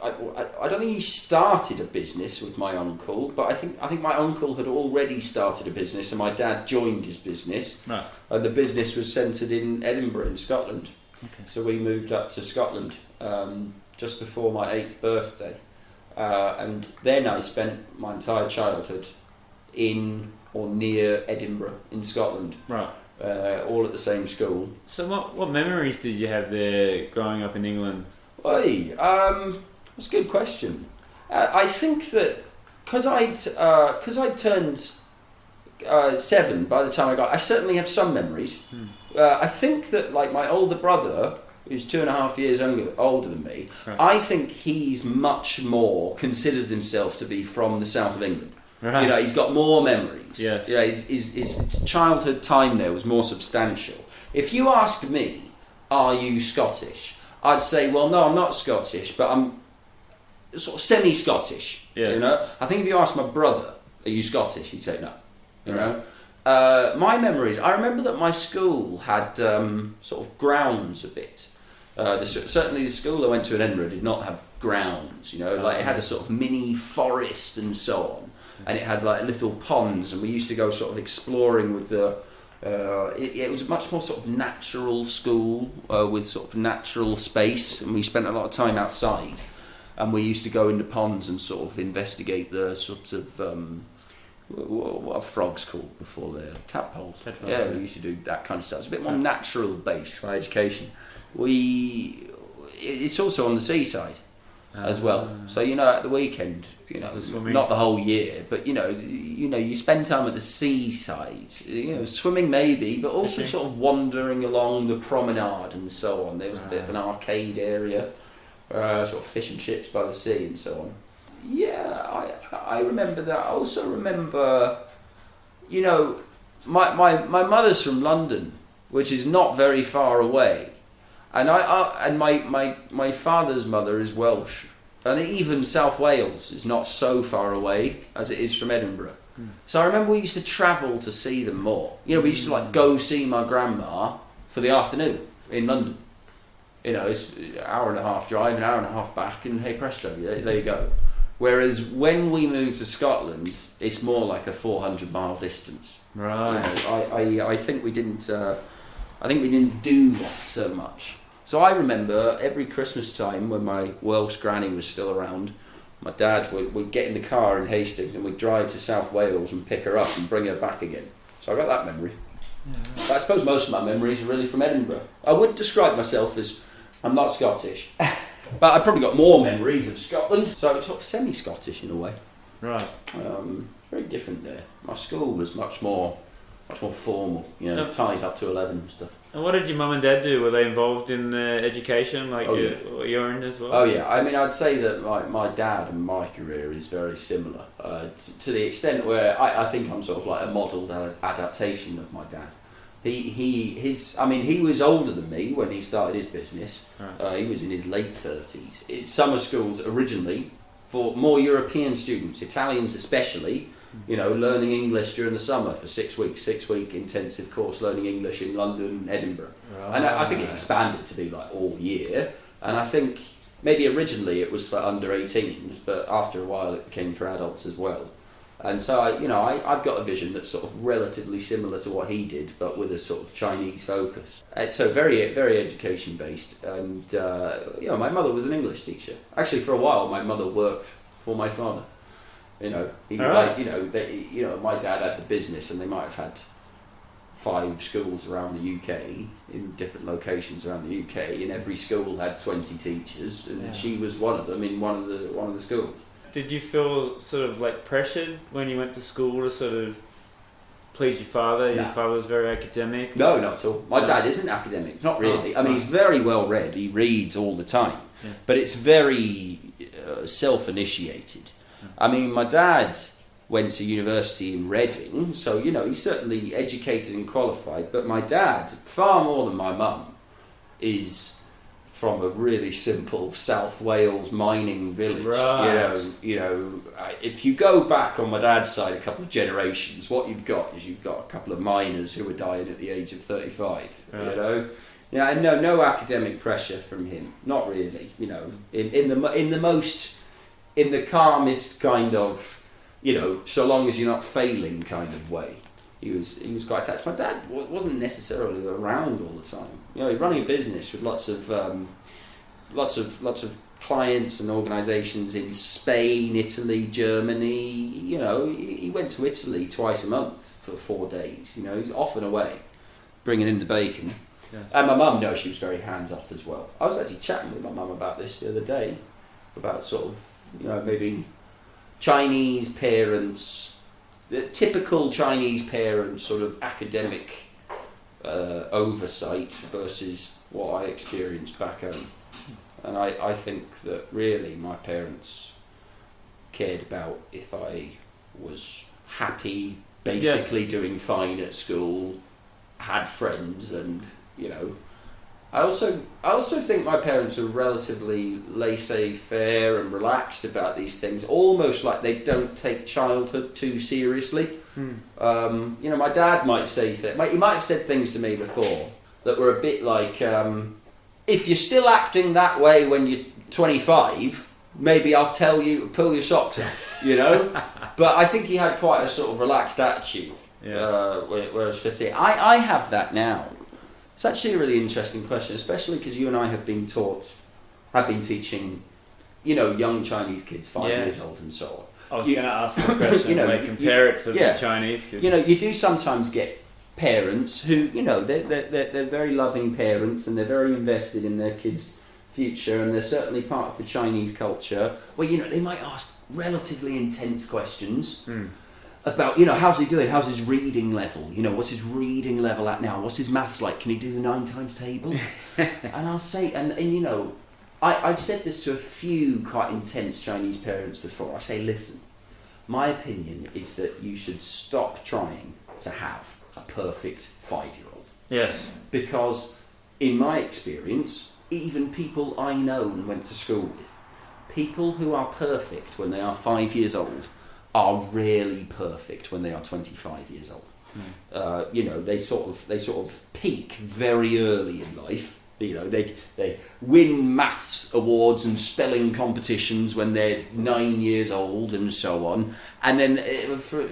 I don't think he started a business with my uncle, but I think my uncle had already started a business, and my dad joined his business. Right. And the business was centred in Edinburgh, in Scotland. Okay. So we moved up to Scotland just before my 8th birthday, and then I spent my entire childhood in or near Edinburgh in Scotland. Right. All at the same school. So what memories did you have there growing up in England? That's a good question. I think that because I'd turned 7 by the time I certainly have some memories. I think that like my older brother, who's 2.5 years older than me, right. I think he's much more considers himself to be from the south of England. Right. He's got more memories. Yes. His childhood time there was more substantial. If you ask me, are you Scottish? I'd say, well, no, I'm not Scottish, but I'm sort of semi-Scottish. Yes. I think if you ask my brother, are you Scottish? He'd say no. My memories, I remember that my school had sort of grounds a bit. Certainly the school I went to in Edinburgh did not have grounds, like it had a sort of mini forest and so on, and it had like little ponds, and we used to go sort of exploring with the... it was a much more sort of natural school with sort of natural space, and we spent a lot of time outside, and we used to go into ponds and sort of investigate the sorts of what are frogs called before they're tadpoles. Yeah, we used to do that kind of stuff. It's a bit more natural based for education. It's also on the seaside as well. So at the weekend, not the whole year, but you spend time at the seaside. Swimming maybe, but also sort of wandering along the promenade and so on. There was a bit of an arcade area, sort of fish and chips by the sea and so on. Yeah, I remember that. I also remember, my mother's from London, which is not very far away. And my father's mother is Welsh, and even South Wales is not so far away as it is from Edinburgh. So I remember we used to travel to see them more. We used to go see my grandma for the afternoon in London. It's an hour and a half drive, an hour and a half back, and hey presto, there you go. Whereas when we moved to Scotland, it's more like a 400-mile distance. Right. I think we didn't. I think we didn't do that so much. So I remember every Christmas time when my Welsh granny was still around, my dad would get in the car in Hastings and we'd drive to South Wales and pick her up and bring her back again. So I got that memory. Yeah. But I suppose most of my memories are really from Edinburgh. I would describe myself as, I'm not Scottish, but I've probably got more memories of Scotland. So I'm sort of semi-Scottish in a way. Right. Very different there. My school was much more formal. You know, ties up to 11 and stuff. And what did your mum and dad do? Were they involved in your own as well? Oh yeah, I mean, I'd say that my dad and my career is very similar to the extent where I think I'm sort of like a modelled adaptation of my dad. He was older than me when he started his business. Right. He was in his late 30s. It's summer schools originally for more European students, Italians especially. You know, learning English during the summer for 6 weeks, 6-week intensive course learning English in London, Edinburgh. Right. And I think it expanded to be like all year. And I think maybe originally it was for under 18s, but after a while it became for adults as well. And so, I've got a vision that's sort of relatively similar to what he did, but with a sort of Chinese focus. So very, very education based. And, my mother was an English teacher. Actually, for a while, my mother worked for my father. My dad had the business, and they might have had 5 schools around the UK in different locations around the UK. And every school had 20 teachers, and she was one of them in one of the schools. Did you feel sort of like pressured when you went to school to sort of please your father? Your father was very academic. No, not at all. My dad isn't academic, not really. He's very well read. He reads all the time, but it's very self-initiated. I mean, my dad went to university in Reading, so, he's certainly educated and qualified, but my dad, far more than my mum, is from a really simple South Wales mining village. Right. If you go back on my dad's side a couple of generations, what you've got is a couple of miners who were dying at the age of 35, and no academic pressure from him, not really, in the calmest kind of, so long as you're not failing kind of way. He was quite attached. My dad wasn't necessarily around all the time. Running a business with lots of clients and organisations in Spain, Italy, Germany. He went to Italy twice a month for 4 days. He's off and away, bringing in the bacon. Yes. And my mum, she was very hands off as well. I was actually chatting with my mum about this the other day, about sort of maybe Chinese parents. The typical Chinese parent sort of academic oversight versus what I experienced back home. And I think that really my parents cared about if I was happy, basically doing fine at school, had friends, and, I also think my parents are relatively laissez-faire and relaxed about these things, almost like they don't take childhood too seriously. My dad might say things. He might have said things to me before that were a bit like, if you're still acting that way when you're 25, maybe I'll tell you to pull your socks up, But I think he had quite a sort of relaxed attitude, when I was 15. I have that now. It's actually a really interesting question, especially because you and I have been teaching, young Chinese kids, 5 years old and so on. I was going to ask the question, compare it to the Chinese kids. You do sometimes get parents who, they're very loving parents and they're very invested in their kids' future, and they're certainly part of the Chinese culture, where, they might ask relatively intense questions. About, how's he doing? How's his reading level? What's his reading level at now? What's his maths like? Can he do the 9 times table? And I'll say, I've said this to a few quite intense Chinese parents before. I say, listen, my opinion is that you should stop trying to have a perfect 5-year-old. Yes. Because, in my experience, even people I know and went to school with, people who are perfect when they are 5 years old are rarely perfect when they are 25 years old. They sort of peak very early in life. They win maths awards and spelling competitions when they're 9 years old and so on, and then for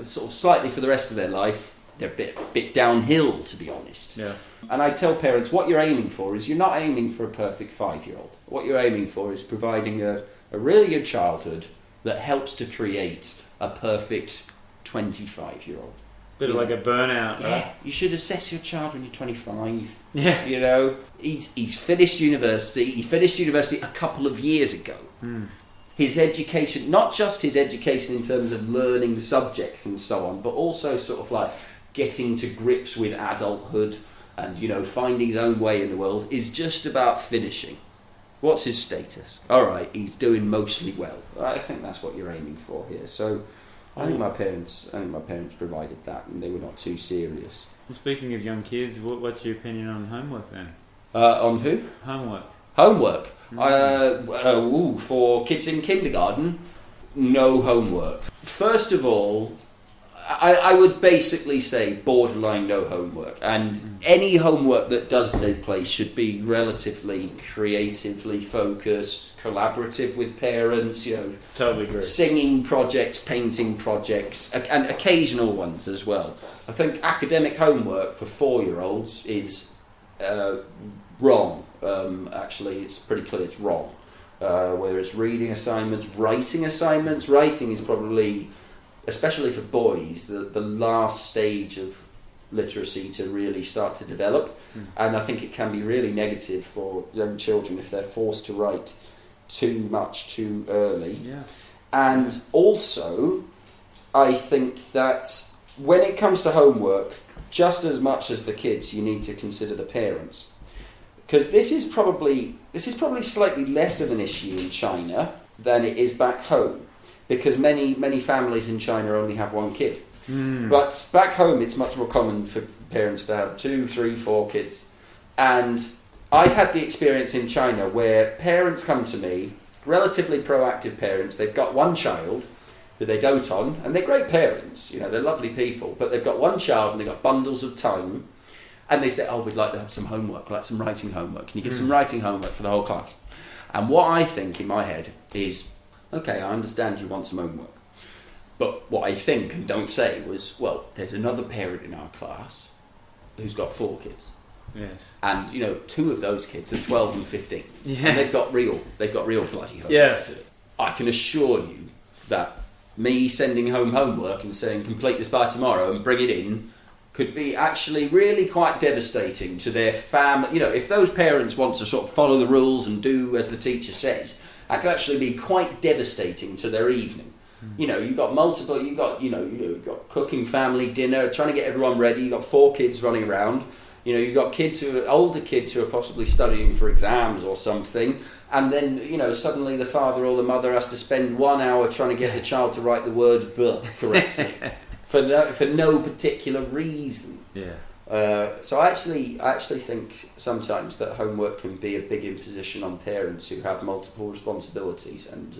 sort of slightly for the rest of their life they're a bit downhill, to be honest. Yeah. And I tell parents, what you're aiming for is, you're not aiming for a perfect 5-year-old. What you're aiming for is providing a really good childhood that helps to create a perfect 25-year-old. Bit of like a burnout, right? You should assess your child when you're 25. Yeah. He's finished university. He finished university a couple of years ago. his education, not just his education in terms of learning subjects and so on, but also sort of like getting to grips with adulthood and, you know, finding his own way in the world, is just about finishing. What's his status? All right, he's doing mostly well. I think that's what you're aiming for here. So I think my parents provided that, and they were not too serious. Well, speaking of young kids, what's your opinion on homework then? On who? Homework. Homework. For kids in kindergarten, no homework. First of all, I would basically say borderline no homework, and any homework that does take place should be relatively creatively focused, collaborative with parents, you know. Totally agree. Singing projects, painting projects, and occasional ones as well. I think academic homework for 4-year-olds is wrong. Actually, it's pretty clear it's wrong. Whether it's reading assignments, writing is probably, especially for boys, the last stage of literacy to really start to develop. And I think it can be really negative for young children if they're forced to write too much too early. Yeah. And also, I think that when it comes to homework, just as much as the kids, you need to consider the parents. Because this is probably slightly less of an issue in China than it is back home, because many families in China only have one kid. But back home, it's much more common for parents to have 2, 3, 4 kids. And I had the experience in China where parents come to me, relatively proactive parents. They've got one child who they dote on, and they're great parents. You know, they're lovely people, but they've got one child and they've got bundles of time. And they say, oh, we'd like to have some homework, like some writing homework. Can you give some writing homework for the whole class? And what I think in my head is, okay, I understand you want some homework. But what I think and don't say was, well, there's another parent in our class who's got 4 kids. Yes. And, you know, 2 of those kids are 12 and 15. Yes. And they've got real bloody homework. Yes. I can assure you that me sending home homework and saying, complete this by tomorrow and bring it in, could be actually really quite devastating to their family. You know, if those parents want to sort of follow the rules and do as the teacher says, that could actually be quite devastating to their evening. You know, you've got you've got cooking family dinner, trying to get everyone ready. You've got 4 kids running around. You know, you've got older kids who are possibly studying for exams or something. And then, you know, suddenly the father or the mother has to spend 1 hour trying to get the child to write the word "the" correctly. For no particular reason. Yeah. So I actually think sometimes that homework can be a big imposition on parents who have multiple responsibilities and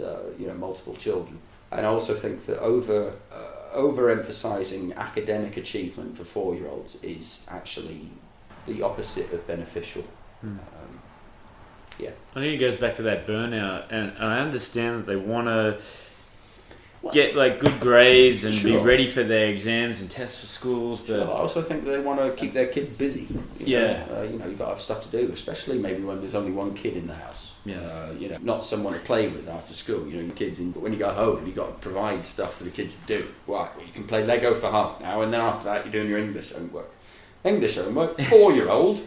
multiple children. And I also think that overemphasizing academic achievement for 4-year-olds is actually the opposite of beneficial. Yeah. I think it goes back to that burnout, and I understand that they want to get like good grades and be ready for their exams and tests for schools, but I also think they want to keep their kids busy. You've got to have stuff to do, especially maybe when there's only one kid in the house. Not someone to play with after school. You know, your kids. When you go home, you've got to provide stuff for the kids to do. Right, well, you can play Lego for half an hour, and then after that, you're doing your English homework. 4-year-old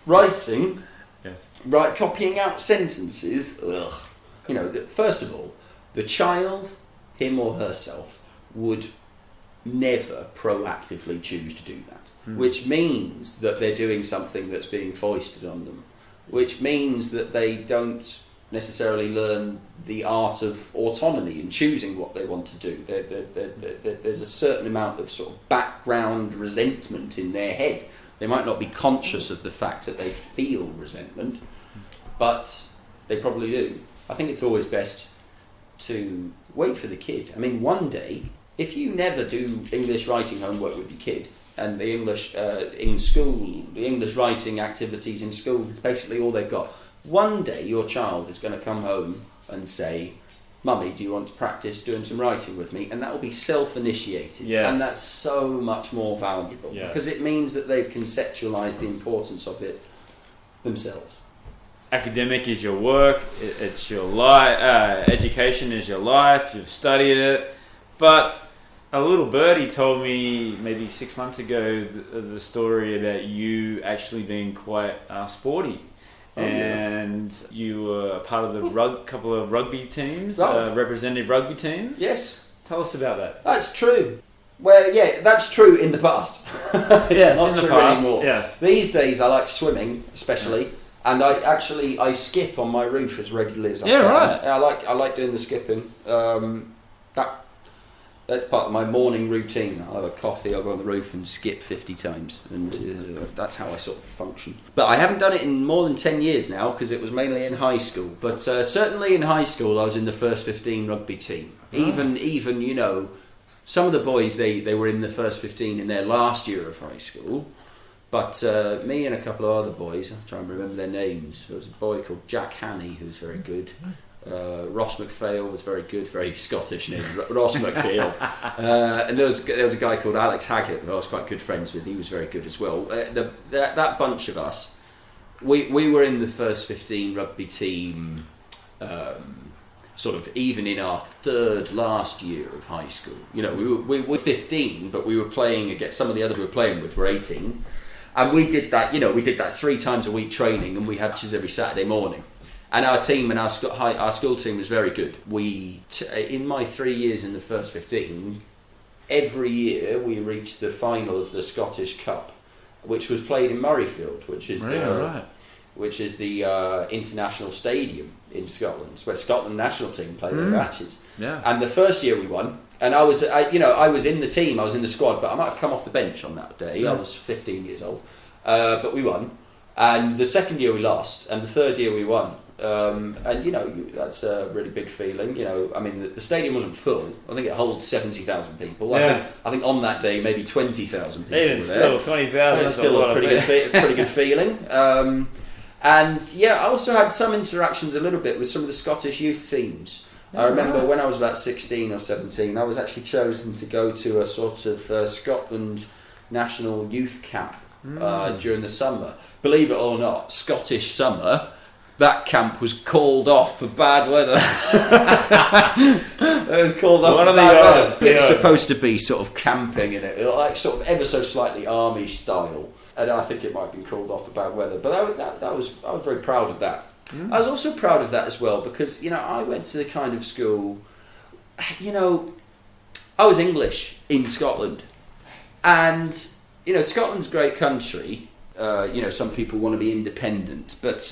writing, right, copying out sentences. Ugh. You know, first of all, the child, him or herself, would never proactively choose to do that, which means that they're doing something that's being foisted on them, which means that they don't necessarily learn the art of autonomy and choosing what they want to do. There's a certain amount of sort of background resentment in their head. They might not be conscious of the fact that they feel resentment, but they probably do. I think it's always best to wait for the kid. I mean, one day, if you never do English writing homework with your kid, and the English in school, the English writing activities in school, it's basically all they've got. One day your child is going to come home and say, Mummy, do you want to practice doing some writing with me? And that will be self-initiated. Yes. And that's so much more valuable, because it means that they've conceptualised the importance of it themselves. Academic is your work, it's your life, education is your life, you've studied it. But a little birdie told me maybe 6 months ago the story about you actually being quite sporty. and you were a part of the couple of rugby teams, Oh. representative rugby teams. Yes. Tell us about that. That's true. Well, yeah, that's true in the past. Yes, not in the true past. anymore. Yes. These days, I like swimming, especially, and I skip on my roof as regularly as I can. Right. I like doing the skipping. That's part of my morning routine. I'll have a coffee, I'll go on the roof and skip 50 times, and that's how I sort of function. But I haven't done it in more than 10 years now, because it was mainly in high school. But certainly in high school, I was in the first 15 rugby team. Even you know, some of the boys, they were in the first 15 in their last year of high school. But me and a couple of other boys, I'm trying to remember their names. There was a boy called Jack Hannay, who was very good. Ross McPhail was very good, very Scottish name, Ross McPhail. And there was a guy called Alex Haggett, who I was quite good friends with. He was very good as well. That bunch of us, we were in the first 15 rugby team, sort of even in our third last year of high school. You know, we were 15, but we were playing against some of the others we were playing with were 18, and we did that. You know, we did that 3 times a week training, and we had matches every Saturday morning. And our team and our school team was very good. In my 3 years in the first 15, every year we reached the final of the Scottish Cup, which was played in Murrayfield, which is the international stadium in Scotland, where Scotland national team play their matches. Yeah. And the first year we won, and I was in the team, I was in the squad, but I might have come off the bench on that day. I was 15 years old, but we won. And the second year we lost, and the third year we won. And you know, that's a really big feeling. You know, I mean, the stadium wasn't full. I think it holds 70,000 people. Yeah. I think on that day maybe 20,000 people Even were there. still, 20,000. It's still a pretty good feeling. And yeah, I also had some interactions a little bit with some of the Scottish youth teams. I remember when I was about 16 or 17, I was actually chosen to go to a sort of Scotland national youth camp during the summer. Believe it or not, Scottish summer. That camp was called off for bad weather. It was called off for bad weather. It was supposed to be sort of camping in it, like sort of ever so slightly army style. And I think it might have been called off for bad weather. But I was very proud of that. I was also proud of that as well because, you know, I went to the kind of school, you know, I was English in Scotland. And, you know, Scotland's a great country. You know, some people want to be independent, but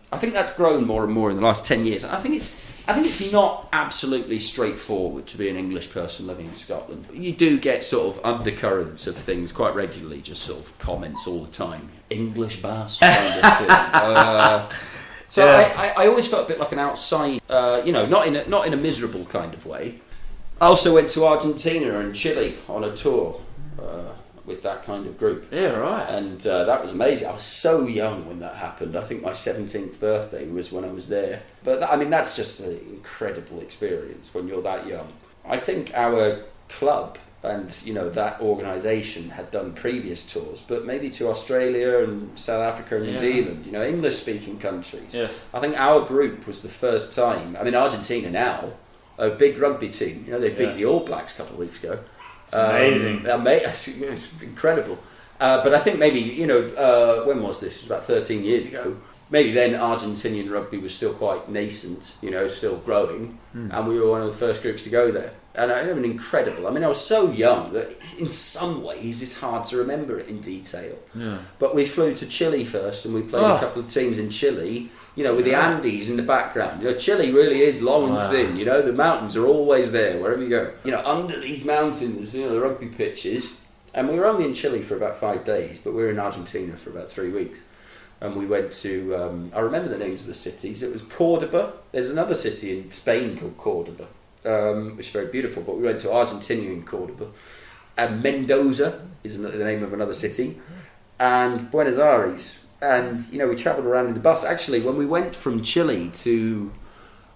I think that's grown more and more in the last 10 years. And I think it's not absolutely straightforward to be an English person living in Scotland. You do get sort of undercurrents of things quite regularly, just sort of comments all the time. English bass kind of thing. So yes. I always felt a bit like an outside, you know, not in a miserable kind of way. I also went to Argentina and Chile on a tour with that kind of group. Yeah, right. And that was amazing. I was so young when that happened. I think my 17th birthday was when I was there. But I mean, that's just an incredible experience when you're that young. I think our club and, you know, that organisation had done previous tours, but maybe to Australia and South Africa and New Zealand, you know, English-speaking countries. Yes. I think our group was the first time. I mean, Argentina now, a big rugby team. You know, they beat the All Blacks a couple of weeks ago. It's amazing. It's incredible. But I think maybe, you know, when was this? It was about 13 years ago. Maybe then Argentinian rugby was still quite nascent, you know, still growing. And we were one of the first groups to go there. And I mean, incredible. I mean, I was so young that in some ways it's hard to remember it in detail. Yeah. But we flew to Chile first and we played a couple of teams in Chile, you know, with the Andes in the background. You know, Chile really is long and thin, you know, the mountains are always there wherever you go. You know, under these mountains, you know, the rugby pitches. And we were only in Chile for about 5 days, but we were in Argentina for about 3 weeks. And we went to, I remember the names of the cities. It was Cordoba. There's another city in Spain called Cordoba, which is very beautiful. But we went to Argentina in Cordoba. And Mendoza is the name of another city. And Buenos Aires. And, you know, we travelled around in the bus. Actually, when we went from Chile to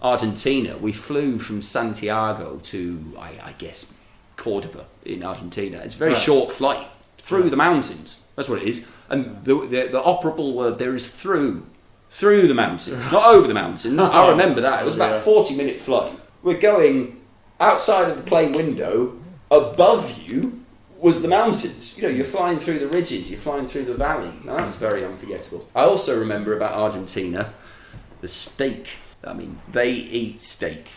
Argentina, we flew from Santiago to, I guess, Cordoba in Argentina. It's a very short flight through the mountains. That's what it is. And the operable word there is through the mountains, not over the mountains. I remember that. It was about a 40-minute flight. We're going outside of the plane window, above you, was the mountains. You know, you're flying through the ridges, you're flying through the valley. Now, that was very unforgettable. I also remember about Argentina, the steak. I mean, they eat steak.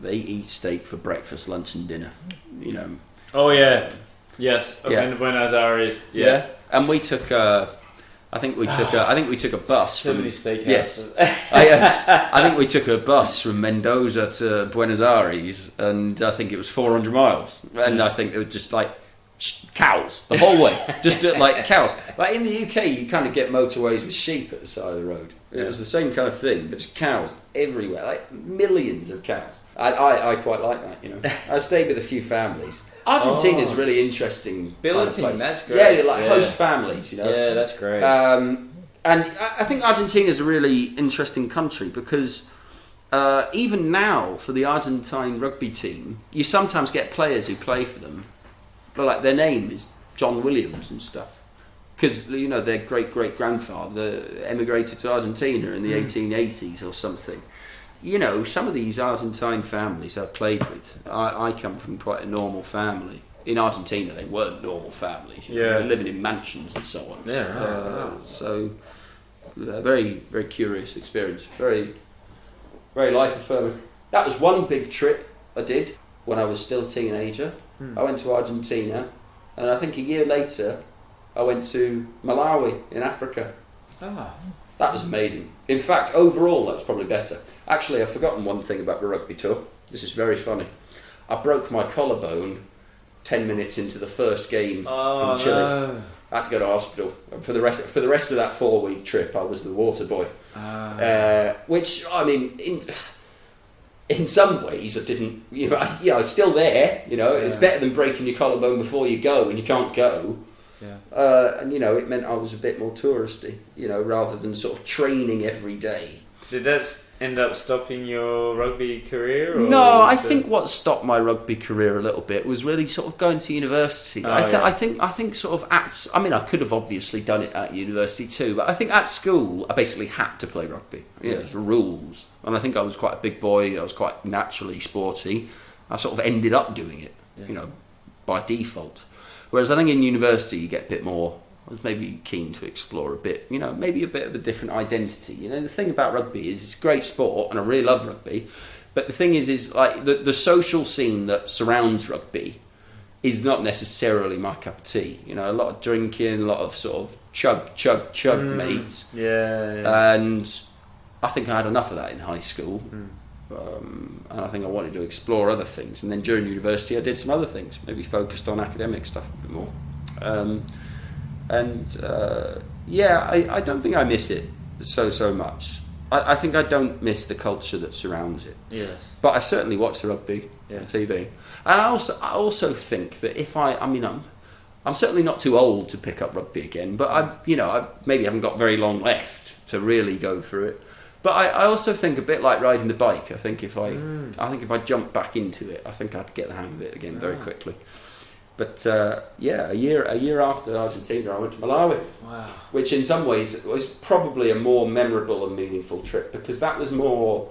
They eat steak for breakfast, lunch and dinner. You know. Oh, yeah. Yes. In Buenos Aires. Yeah. And we took I think we took a bus. So many steakhouses. Yes. I think we took a bus from Mendoza to Buenos Aires, and I think it was 400 miles. And I think it was just like cows the whole way, just like cows. Like in the UK, you kind of get motorways with sheep at the side of the road. It was the same kind of thing, but just cows everywhere, like millions of cows. I quite like that, you know. I stayed with a few families. Argentina's really interesting. Billeting, that's great. Yeah, like host families, you know. Yeah, that's great. And I think Argentina's a really interesting country because even now, for the Argentine rugby team, you sometimes get players who play for them, but like their name is John Williams and stuff. Because, you know, their great-great-grandfather emigrated to Argentina in the 1880s or something. You know, some of these Argentine families I've played with, I come from quite a normal family. In Argentina, they weren't normal families. You know, they were living in mansions and so on. Yeah, so, very, very curious experience. Very, very life-affirming. That was one big trip I did when I was still a teenager. I went to Argentina, and I think a year later, I went to Malawi in Africa. That was amazing. In fact, overall, that was probably better. Actually, I've forgotten one thing about the rugby tour. This is very funny. I broke my collarbone 10 minutes into the first game in Chile. No. I had to go to hospital. And for the rest of that 4-week trip, I was the water boy. Which, I mean, in some ways, I didn't. You know, I was still there. You know, it's better than breaking your collarbone before you go, and you can't go. And you know, it meant I was a bit more touristy. You know, rather than sort of training every day. Did that end up stopping your rugby career? Or no, I think what stopped my rugby career a little bit was really sort of going to university. I think sort of I mean, I could have obviously done it at university too, but I think at school I basically had to play rugby. You know, there's rules, and I think I was quite a big boy. I was quite naturally sporty. I sort of ended up doing it, you know, by default. Whereas I think in university you get a bit more. I was maybe keen to explore a bit, you know, maybe a bit of a different identity. You know, the thing about rugby is it's a great sport, and I really love rugby. But the thing is like the social scene that surrounds rugby is not necessarily my cup of tea. You know, a lot of drinking, a lot of sort of chug mates. Yeah. And I think I had enough of that in high school. And I think I wanted to explore other things. And then during university, I did some other things, maybe focused on academic stuff a bit more. I don't think I miss it so much. I think I don't miss the culture that surrounds it. Yes. But I certainly watch the rugby on TV. And I also think that if I'm certainly not too old to pick up rugby again, but I maybe haven't got very long left to really go through it. But I also think a bit like riding the bike. I think if I jump back into it, I think I'd get the hang of it again very quickly. But a year after Argentina, I went to Malawi, which in some ways was probably a more memorable and meaningful trip because that was more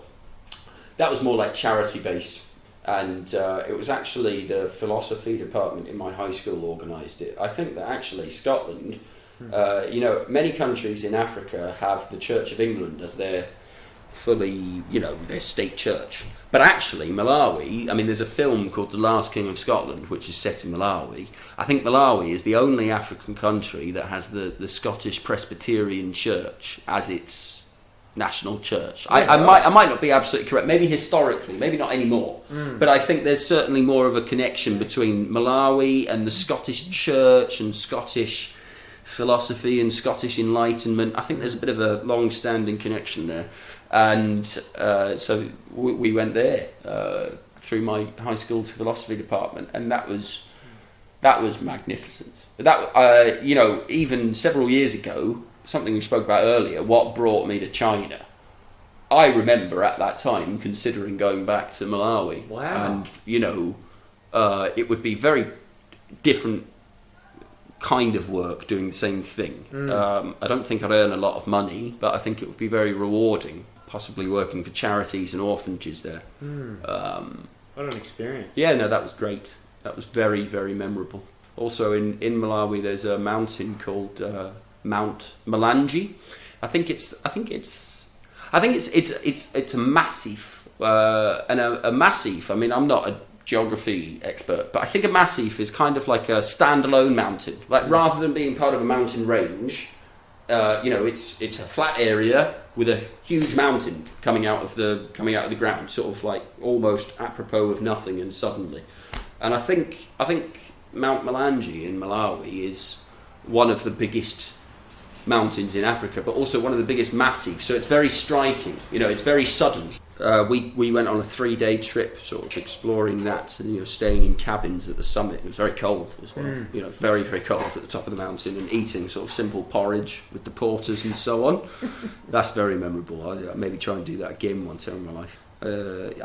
like charity based, and it was actually the philosophy department in my high school organised it. I think that actually Scotland, you know, many countries in Africa have the Church of England as their fully, you know, their state church. But actually, Malawi, I mean, there's a film called The Last King of Scotland, which is set in Malawi. I think Malawi is the only African country that has the Scottish Presbyterian Church as its national church. I might not be absolutely correct. Maybe historically, maybe not anymore. But I think there's certainly more of a connection between Malawi and the Scottish Church and Scottish philosophy and Scottish Enlightenment. I think there's a bit of a long-standing connection there. And so we went there through my high school's philosophy department, and that was magnificent. That you know, even several years ago, something we spoke about earlier, what brought me to China. I remember at that time considering going back to Malawi. Wow. And you know, it would be very different kind of work doing the same thing. I don't think I'd earn a lot of money, but I think it would be very rewarding, possibly working for charities and orphanages there. What an experience. Yeah, no, that was great. That was very, very memorable. Also in Malawi, there's a mountain called Mount Malanje. I think it's a massif, and a massif. I mean, I'm not a geography expert, but I think a massif is kind of like a standalone mountain. Like rather than being part of a mountain range, it's a flat area with a huge mountain coming out of the ground, sort of like almost apropos of nothing and suddenly. And I think Mount Malanje in Malawi is one of the biggest mountains in Africa, but also one of the biggest massifs. So it's very striking. It's very sudden. We went on a 3-day trip, sort of exploring that, and staying in cabins at the summit. It was very cold as well. Very, very cold at the top of the mountain, and eating sort of simple porridge with the porters and so on. That's very memorable. I'll maybe try and do that again one time in my life.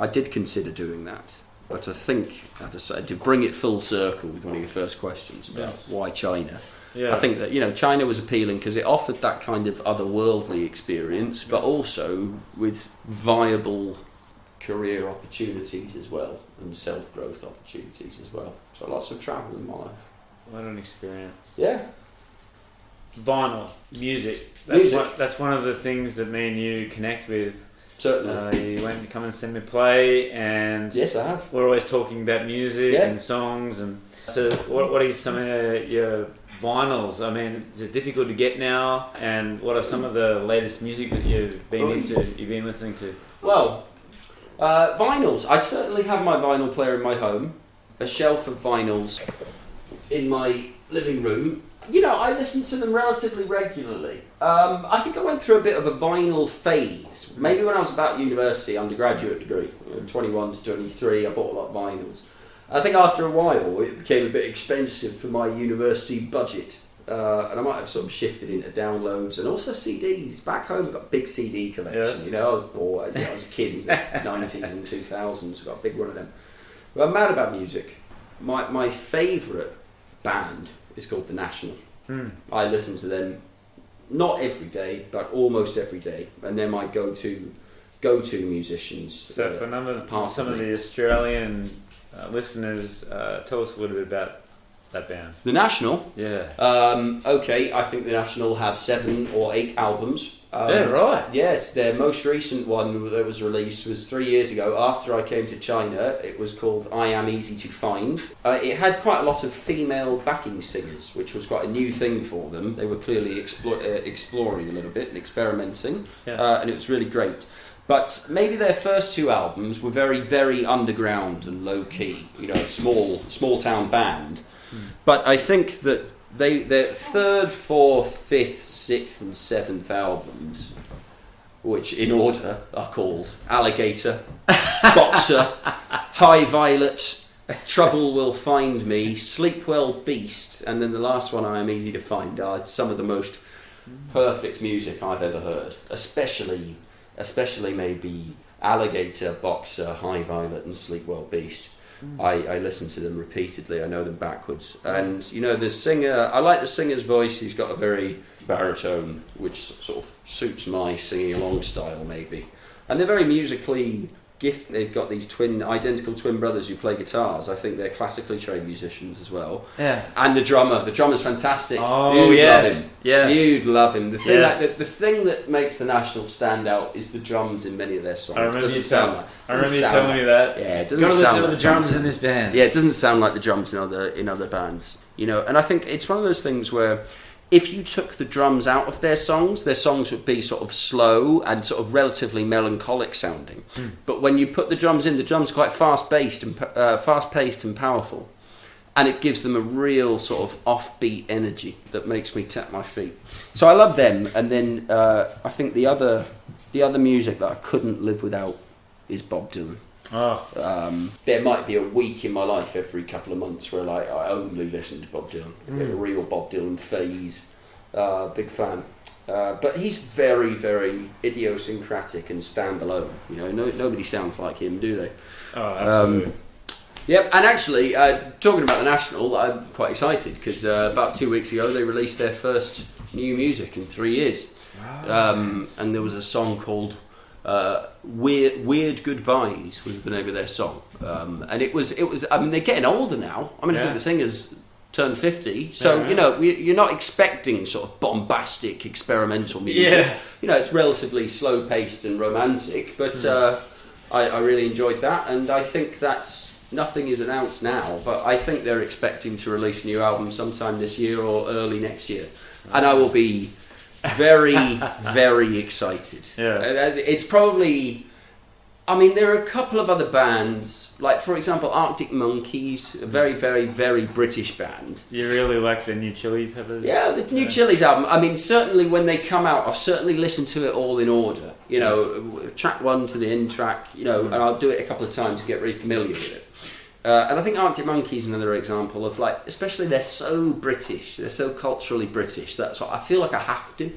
I did consider doing that, but I think I decided to bring it full circle with one of your first questions about why China. Yeah. I think that China was appealing because it offered that kind of otherworldly experience, but also with viable career opportunities as well, and self-growth opportunities as well. So lots of travel in my life. What an experience! Yeah. Vinyl music. That's one of the things that me and you connect with. Certainly. You went to come and see me play, and yes, I have. We're always talking about music and songs, and so what are some of your vinyls? I mean, is it difficult to get now? And what are some of the latest music that you've been listening to? Well, vinyls. I certainly have my vinyl player in my home, a shelf of vinyls in my living room. I listen to them relatively regularly. I think I went through a bit of a vinyl phase. Maybe when I was about university, undergraduate degree, 21 to 23, I bought a lot of vinyls. I think after a while it became a bit expensive for my university budget, and I might have sort of shifted into downloads and also CDs. Back home I've got a big CD collection. Yes. I was a kid in the 90s and 2000s, I've got a big one of them. But I'm mad about music. My favourite band is called The National. I listen to them not every day, but almost every day, and they're my go-to musicians. So for some of the Australian listeners, tell us a little bit about that band. The National? Yeah. Okay, I think The National have 7 or 8 albums. Right. Yes, their most recent one that was released was 3 years ago after I came to China. It was called I Am Easy to Find. It had quite a lot of female backing singers, which was quite a new thing for them. They were clearly exploring a little bit and experimenting, and it was really great. But maybe their first 2 albums were very, very underground and low-key, small town band. But I think that their 3rd, 4th, 5th, 6th and 7th albums, which in order are called Alligator, Boxer, High Violet, Trouble Will Find Me, Sleep Well Beast, and then the last one, I Am Easy to Find, are some of the most perfect music I've ever heard, especially maybe Alligator, Boxer, High Violet and Sleep Well Beast. I listen to them repeatedly. I know them backwards. And, the singer, I like the singer's voice. He's got a very baritone, which sort of suits my singing along style, maybe. And they're very musically gifted. They've got these identical twin brothers who play guitars. I think they're classically trained musicians as well. Yeah. And the drummer's fantastic. Oh, yes. Love him. Yes. You'd love him. The thing that makes The National stand out is the drums in many of their songs. I remember you telling me that. Yeah, it doesn't sound listen to the drums in this band. Yeah, it doesn't sound like the drums in other bands. And I think it's one of those things where if you took the drums out of their songs would be sort of slow and sort of relatively melancholic sounding. But when you put the drums in, the drums are quite fast-paced and powerful. And it gives them a real sort of offbeat energy that makes me tap my feet. So I love them. And then I think the other music that I couldn't live without is Bob Dylan. There might be a week in my life every couple of months where I only listen to Bob Dylan. A real Bob Dylan phase. Big fan. But he's very, very idiosyncratic and standalone. Nobody sounds like him, do they? Oh, absolutely. Yep, and actually, talking about The National, I'm quite excited because about 2 weeks ago they released their first new music in 3 years. Wow. And there was a song called Weird Goodbyes was the name of their song. And it was. I mean, they're getting older now. I mean, I think the singer's turned 50. So, you're not expecting sort of bombastic experimental music. Yeah. It's relatively slow-paced and romantic, but I really enjoyed that, and I think nothing is announced now, but I think they're expecting to release a new album sometime this year or early next year. And I will be very, very excited. Yeah. It's probably... I mean, there are a couple of other bands, like, for example, Arctic Monkeys, a very, very, very British band. You really like the New Chili Peppers? Yeah, the New Chili's album. I mean, certainly when they come out, I'll certainly listen to it all in order. Track 1 to the end track, and I'll do it a couple of times to get really familiar with it. And I think Arctic Monkeys is another example of, like, especially they're so British, they're so culturally British, that's what I feel like I have to.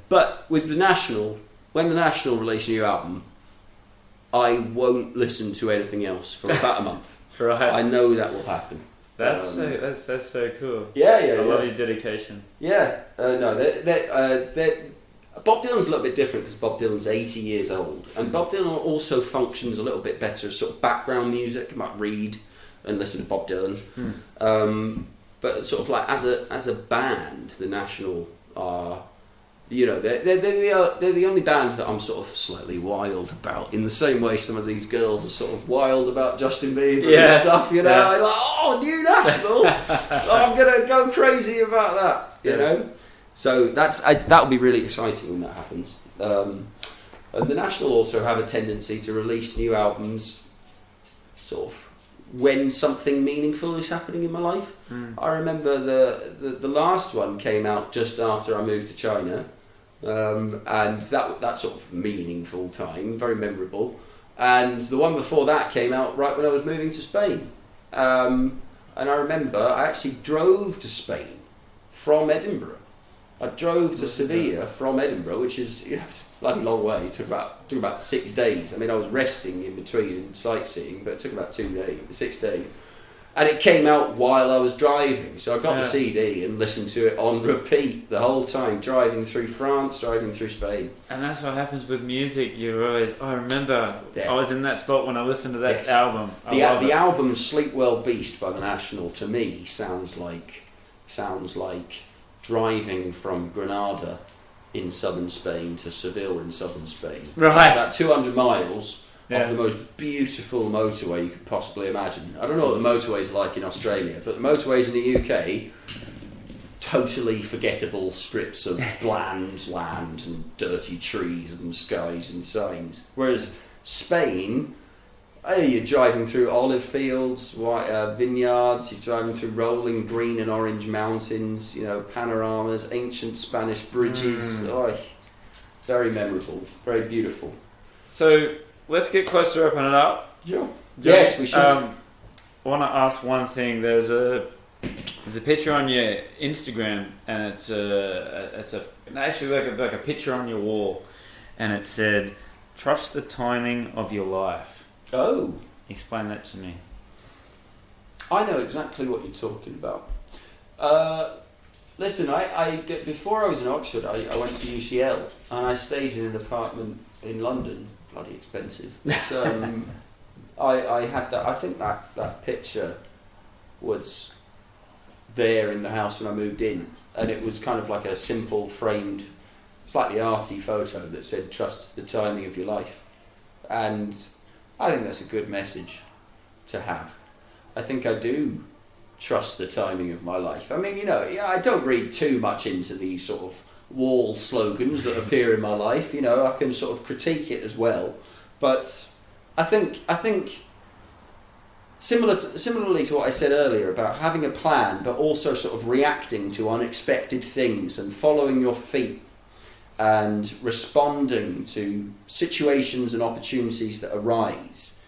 But with the National, when the National release a new album, I won't listen to anything else for about a month. Right. I know that will happen. That's so cool. Yeah. I love your dedication. Yeah. Bob Dylan's a little bit different because Bob Dylan's 80 years old, and Bob Dylan also functions a little bit better as sort of background music. You might read and listen to Bob Dylan, but sort of like as a band, the National are. They're the only band that I'm sort of slightly wild about. In the same way, some of these girls are sort of wild about Justin Bieber and stuff. I'm like, new National. I'm gonna go crazy about that. So that'll be really exciting when that happens. And the National also have a tendency to release new albums, sort of when something meaningful is happening in my life. I remember the last one came out just after I moved to China. And that sort of meaningful time, very memorable. And the one before that came out right when I was moving to Spain. And I remember I actually drove to Spain from Edinburgh. I drove to Sevilla from Edinburgh, which is a bloody long way. It took about 6 days. I mean, I was resting in between and sightseeing, but it took about 6 days. And it came out while I was driving, so I got the CD and listened to it on repeat the whole time, driving through France, driving through Spain. And that's what happens with music. I remember I was in that spot when I listened to that album. The album Sleep Well Beast by the National, to me, sounds like driving from Granada in southern Spain to Seville in southern Spain. Right. About 200 miles. Off the most beautiful motorway you could possibly imagine. I don't know what the motorways are like in Australia, but the motorways in the UK, totally forgettable strips of bland land and dirty trees and skies and signs. Whereas Spain, you're driving through olive fields, vineyards, you're driving through rolling green and orange mountains, panoramas, ancient Spanish bridges. Very memorable, very beautiful. So let's get close to opening it up. Sure. Yes, we should. I want to ask one thing. There's a picture on your Instagram, and it's actually like a picture on your wall, and it said, "Trust the timing of your life." Oh, explain that to me. I know exactly what you're talking about. Listen, before I was in Oxford, I went to UCL, and I stayed in an apartment in London. Bloody expensive. But, I had that. I think that picture was there in the house when I moved in, and it was kind of like a simple framed, slightly arty photo that said "Trust the timing of your life," and I think that's a good message to have. I think I do trust the timing of my life. I mean, I don't read too much into these sort of wall slogans that appear in my life. I can sort of critique it as well, but I think similarly to what I said earlier about having a plan, but also sort of reacting to unexpected things and following your feet and responding to situations and opportunities that arise,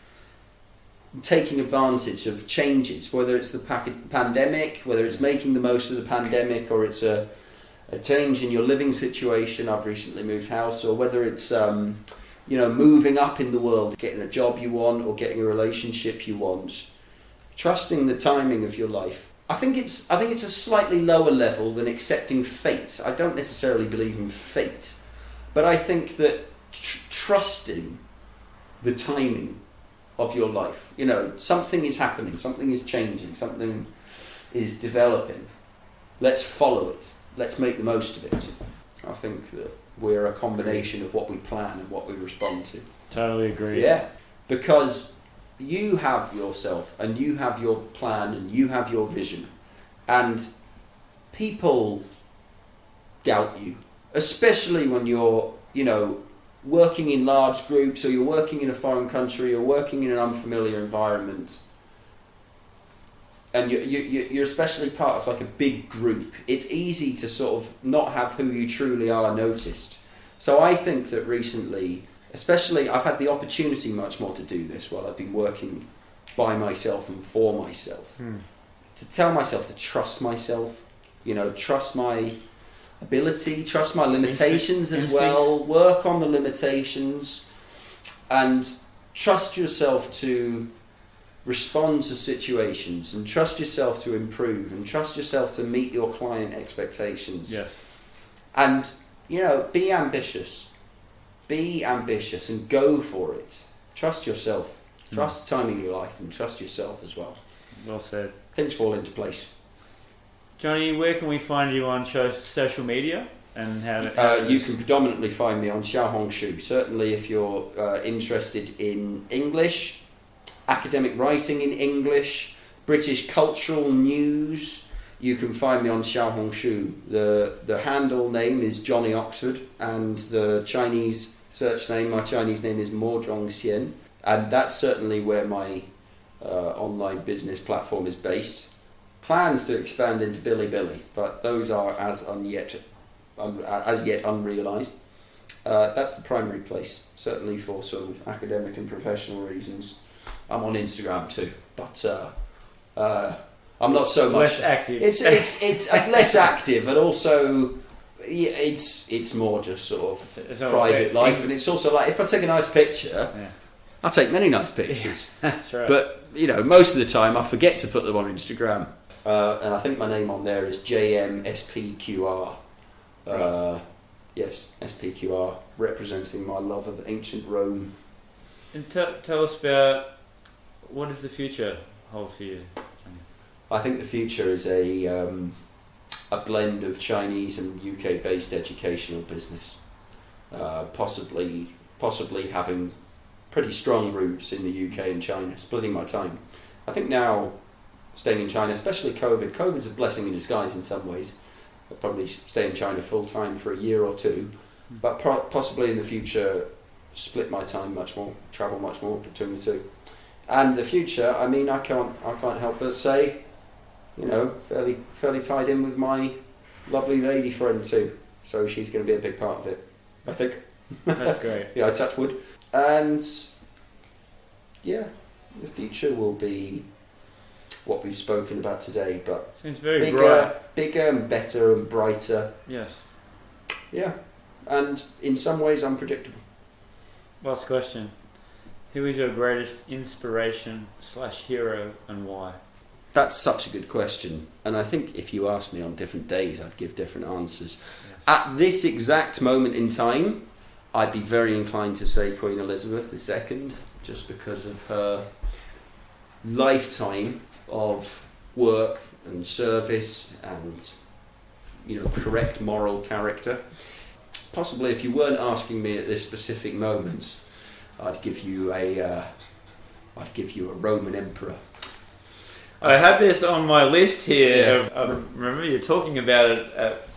taking advantage of changes, whether it's the pandemic, whether it's making the most of the pandemic, or it's a change in your living situation. I've recently moved house, or whether it's moving up in the world, getting a job you want, or getting a relationship you want. Trusting the timing of your life. I think it's a slightly lower level than accepting fate. I don't necessarily believe in fate, but I think that trusting the timing of your life. Something is happening, something is changing, something is developing. Let's follow it. Let's make the most of it. I think that we're a combination of what we plan and what we respond to. Totally agree. Yeah, because you have yourself and you have your plan and you have your vision, and people doubt you, especially when you're, working in large groups, or you're working in a foreign country, or working in an unfamiliar environment. And you're especially part of like a big group. It's easy to sort of not have who you truly are noticed. So I think that recently, especially, I've had the opportunity much more to do this while I've been working by myself and for myself. To tell myself to trust myself, trust my ability, trust my limitations as well, work on the limitations, and trust yourself to respond to situations, and trust yourself to improve, and trust yourself to meet your client expectations. Yes. And, be ambitious. Be ambitious and go for it. Trust yourself. Trust the time of your life, and trust yourself as well. Well said. Things fall into place. Johnny, where can we find you on social media? And how you can predominantly find me on Xiaohongshu. Certainly if you're interested in English, academic writing in English, British cultural news, you can find me on Xiaohongshu. The handle name is JonnyOxford, and the Chinese search name, my Chinese name is Mo-Zhong-Xian, and that's certainly where my online business platform is based. Plans to expand into Bilibili, but those are as yet unrealised. That's the primary place, certainly for sort of academic and professional reasons. I'm on Instagram too, but I'm not so much less active. It's less active, and also it's more just sort of private life, and it's also like if I take a nice picture, I take many nice pictures. That's right. But most of the time I forget to put them on Instagram, and I think my name on there is JMSPQR. Right. Yes, SPQR, representing my love of ancient Rome. And tell us about, what does the future hold for you? I think the future is a blend of Chinese and UK-based educational business, possibly having pretty strong roots in the UK and China, splitting my time. I think now, staying in China, especially COVID's a blessing in disguise in some ways. I'll probably stay in China full-time for a year or two, but possibly in the future split my time much more, travel much more between the two. And the future, I can't help but say, fairly tied in with my lovely lady friend too. So she's going to be a big part of it, I think. That's great. I touch wood. And the future will be what we've spoken about today, but seems very bright. Bigger and better and brighter. Yes. Yeah. And in some ways unpredictable. Last question. Who is your greatest inspiration / hero, and why? That's such a good question. And I think if you asked me on different days, I'd give different answers. Yes. At this exact moment in time, I'd be very inclined to say Queen Elizabeth II, just because of her lifetime of work and service and correct moral character. Possibly, if you weren't asking me at this specific moment, I'd give you a Roman emperor. I have this on my list here. I remember you talking about it at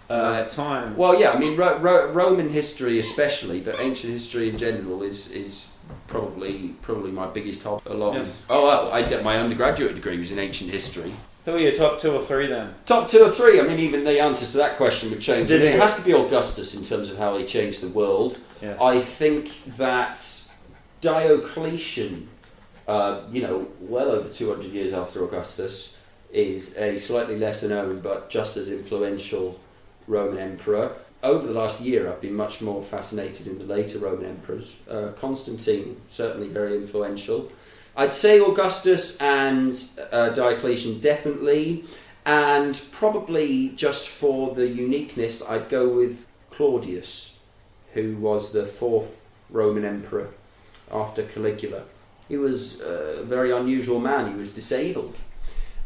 that time. Well, yeah, Roman history especially, but ancient history in general is probably my biggest hobby. Yes. I did my undergraduate degree was in ancient history. Who are your top 2 or 3 then? Top 2 or 3. Even the answers to that question would change. It has to be Augustus in terms of how he changed the world. Yes. I think that Diocletian, well over 200 years after Augustus, is a slightly lesser known but just as influential Roman emperor. Over the last year, I've been much more fascinated in the later Roman emperors. Constantine, certainly very influential. I'd say Augustus and Diocletian definitely, and probably just for the uniqueness, I'd go with Claudius, who was the 4th Roman emperor after Caligula. He was a very unusual man. He was disabled.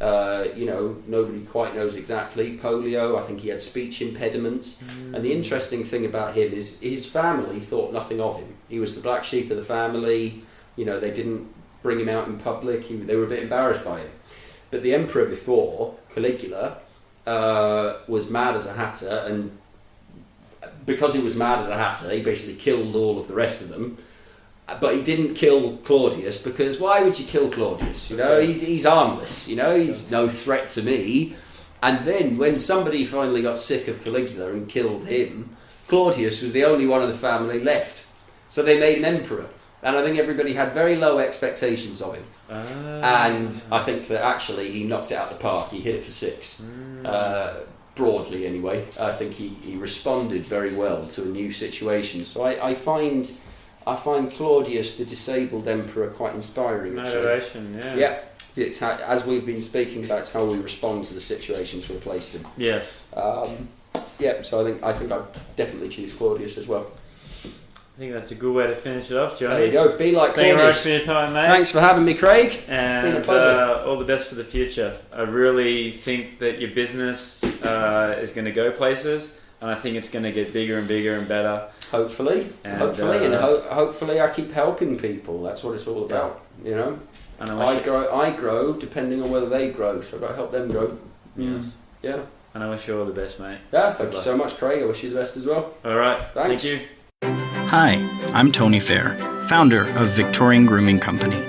Nobody quite knows exactly. Polio, I think he had speech impediments. And the interesting thing about him is his family thought nothing of him. He was the black sheep of the family. They didn't bring him out in public. They were a bit embarrassed by him. But the emperor before, Caligula, was mad as a hatter, and because he was mad as a hatter, he basically killed all of the rest of them. But he didn't kill Claudius, because why would you kill Claudius? He's harmless. He's no threat to me. And then when somebody finally got sick of Caligula and killed him, Claudius was the only one of the family left. So they made an emperor. And I think everybody had very low expectations of him. And I think that actually he knocked it out of the park. He hit it for 6. Broadly, anyway. I think he responded very well to a new situation. So I find Claudius, the disabled emperor, quite inspiring. Motivation, yeah. Yeah. It's as we've been speaking about, it's how we respond to the situations we're placed in. Yes. So I think I'd definitely choose Claudius as well. I think that's a good way to finish it off, Johnny. There you go. Be like Thank you very much Claudius. for your time, mate. Thanks for having me, Craig. And been a pleasure. All the best for the future. I really think that your business is going to go places, and I think it's going to get bigger and bigger and better. Hopefully, hopefully I keep helping people. That's what it's all about, And I grow depending on whether they grow, so I've got to help them grow. Yes. Yeah. And I wish you all the best, mate. Yeah, thank you so much, Craig. I wish you the best as well. All right. Thanks. Thank you. Hi, I'm Tony Fair, founder of Victorian Grooming Company.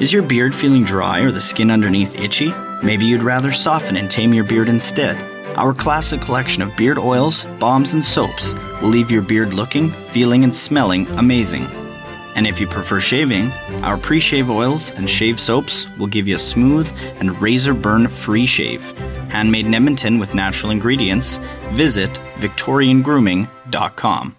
Is your beard feeling dry or the skin underneath itchy? Maybe you'd rather soften and tame your beard instead. Our classic collection of beard oils, balms, and soaps will leave your beard looking, feeling, and smelling amazing. And if you prefer shaving, our pre-shave oils and shave soaps will give you a smooth and razor burn-free shave. Handmade in Edmonton with natural ingredients. Visit VictorianGrooming.com.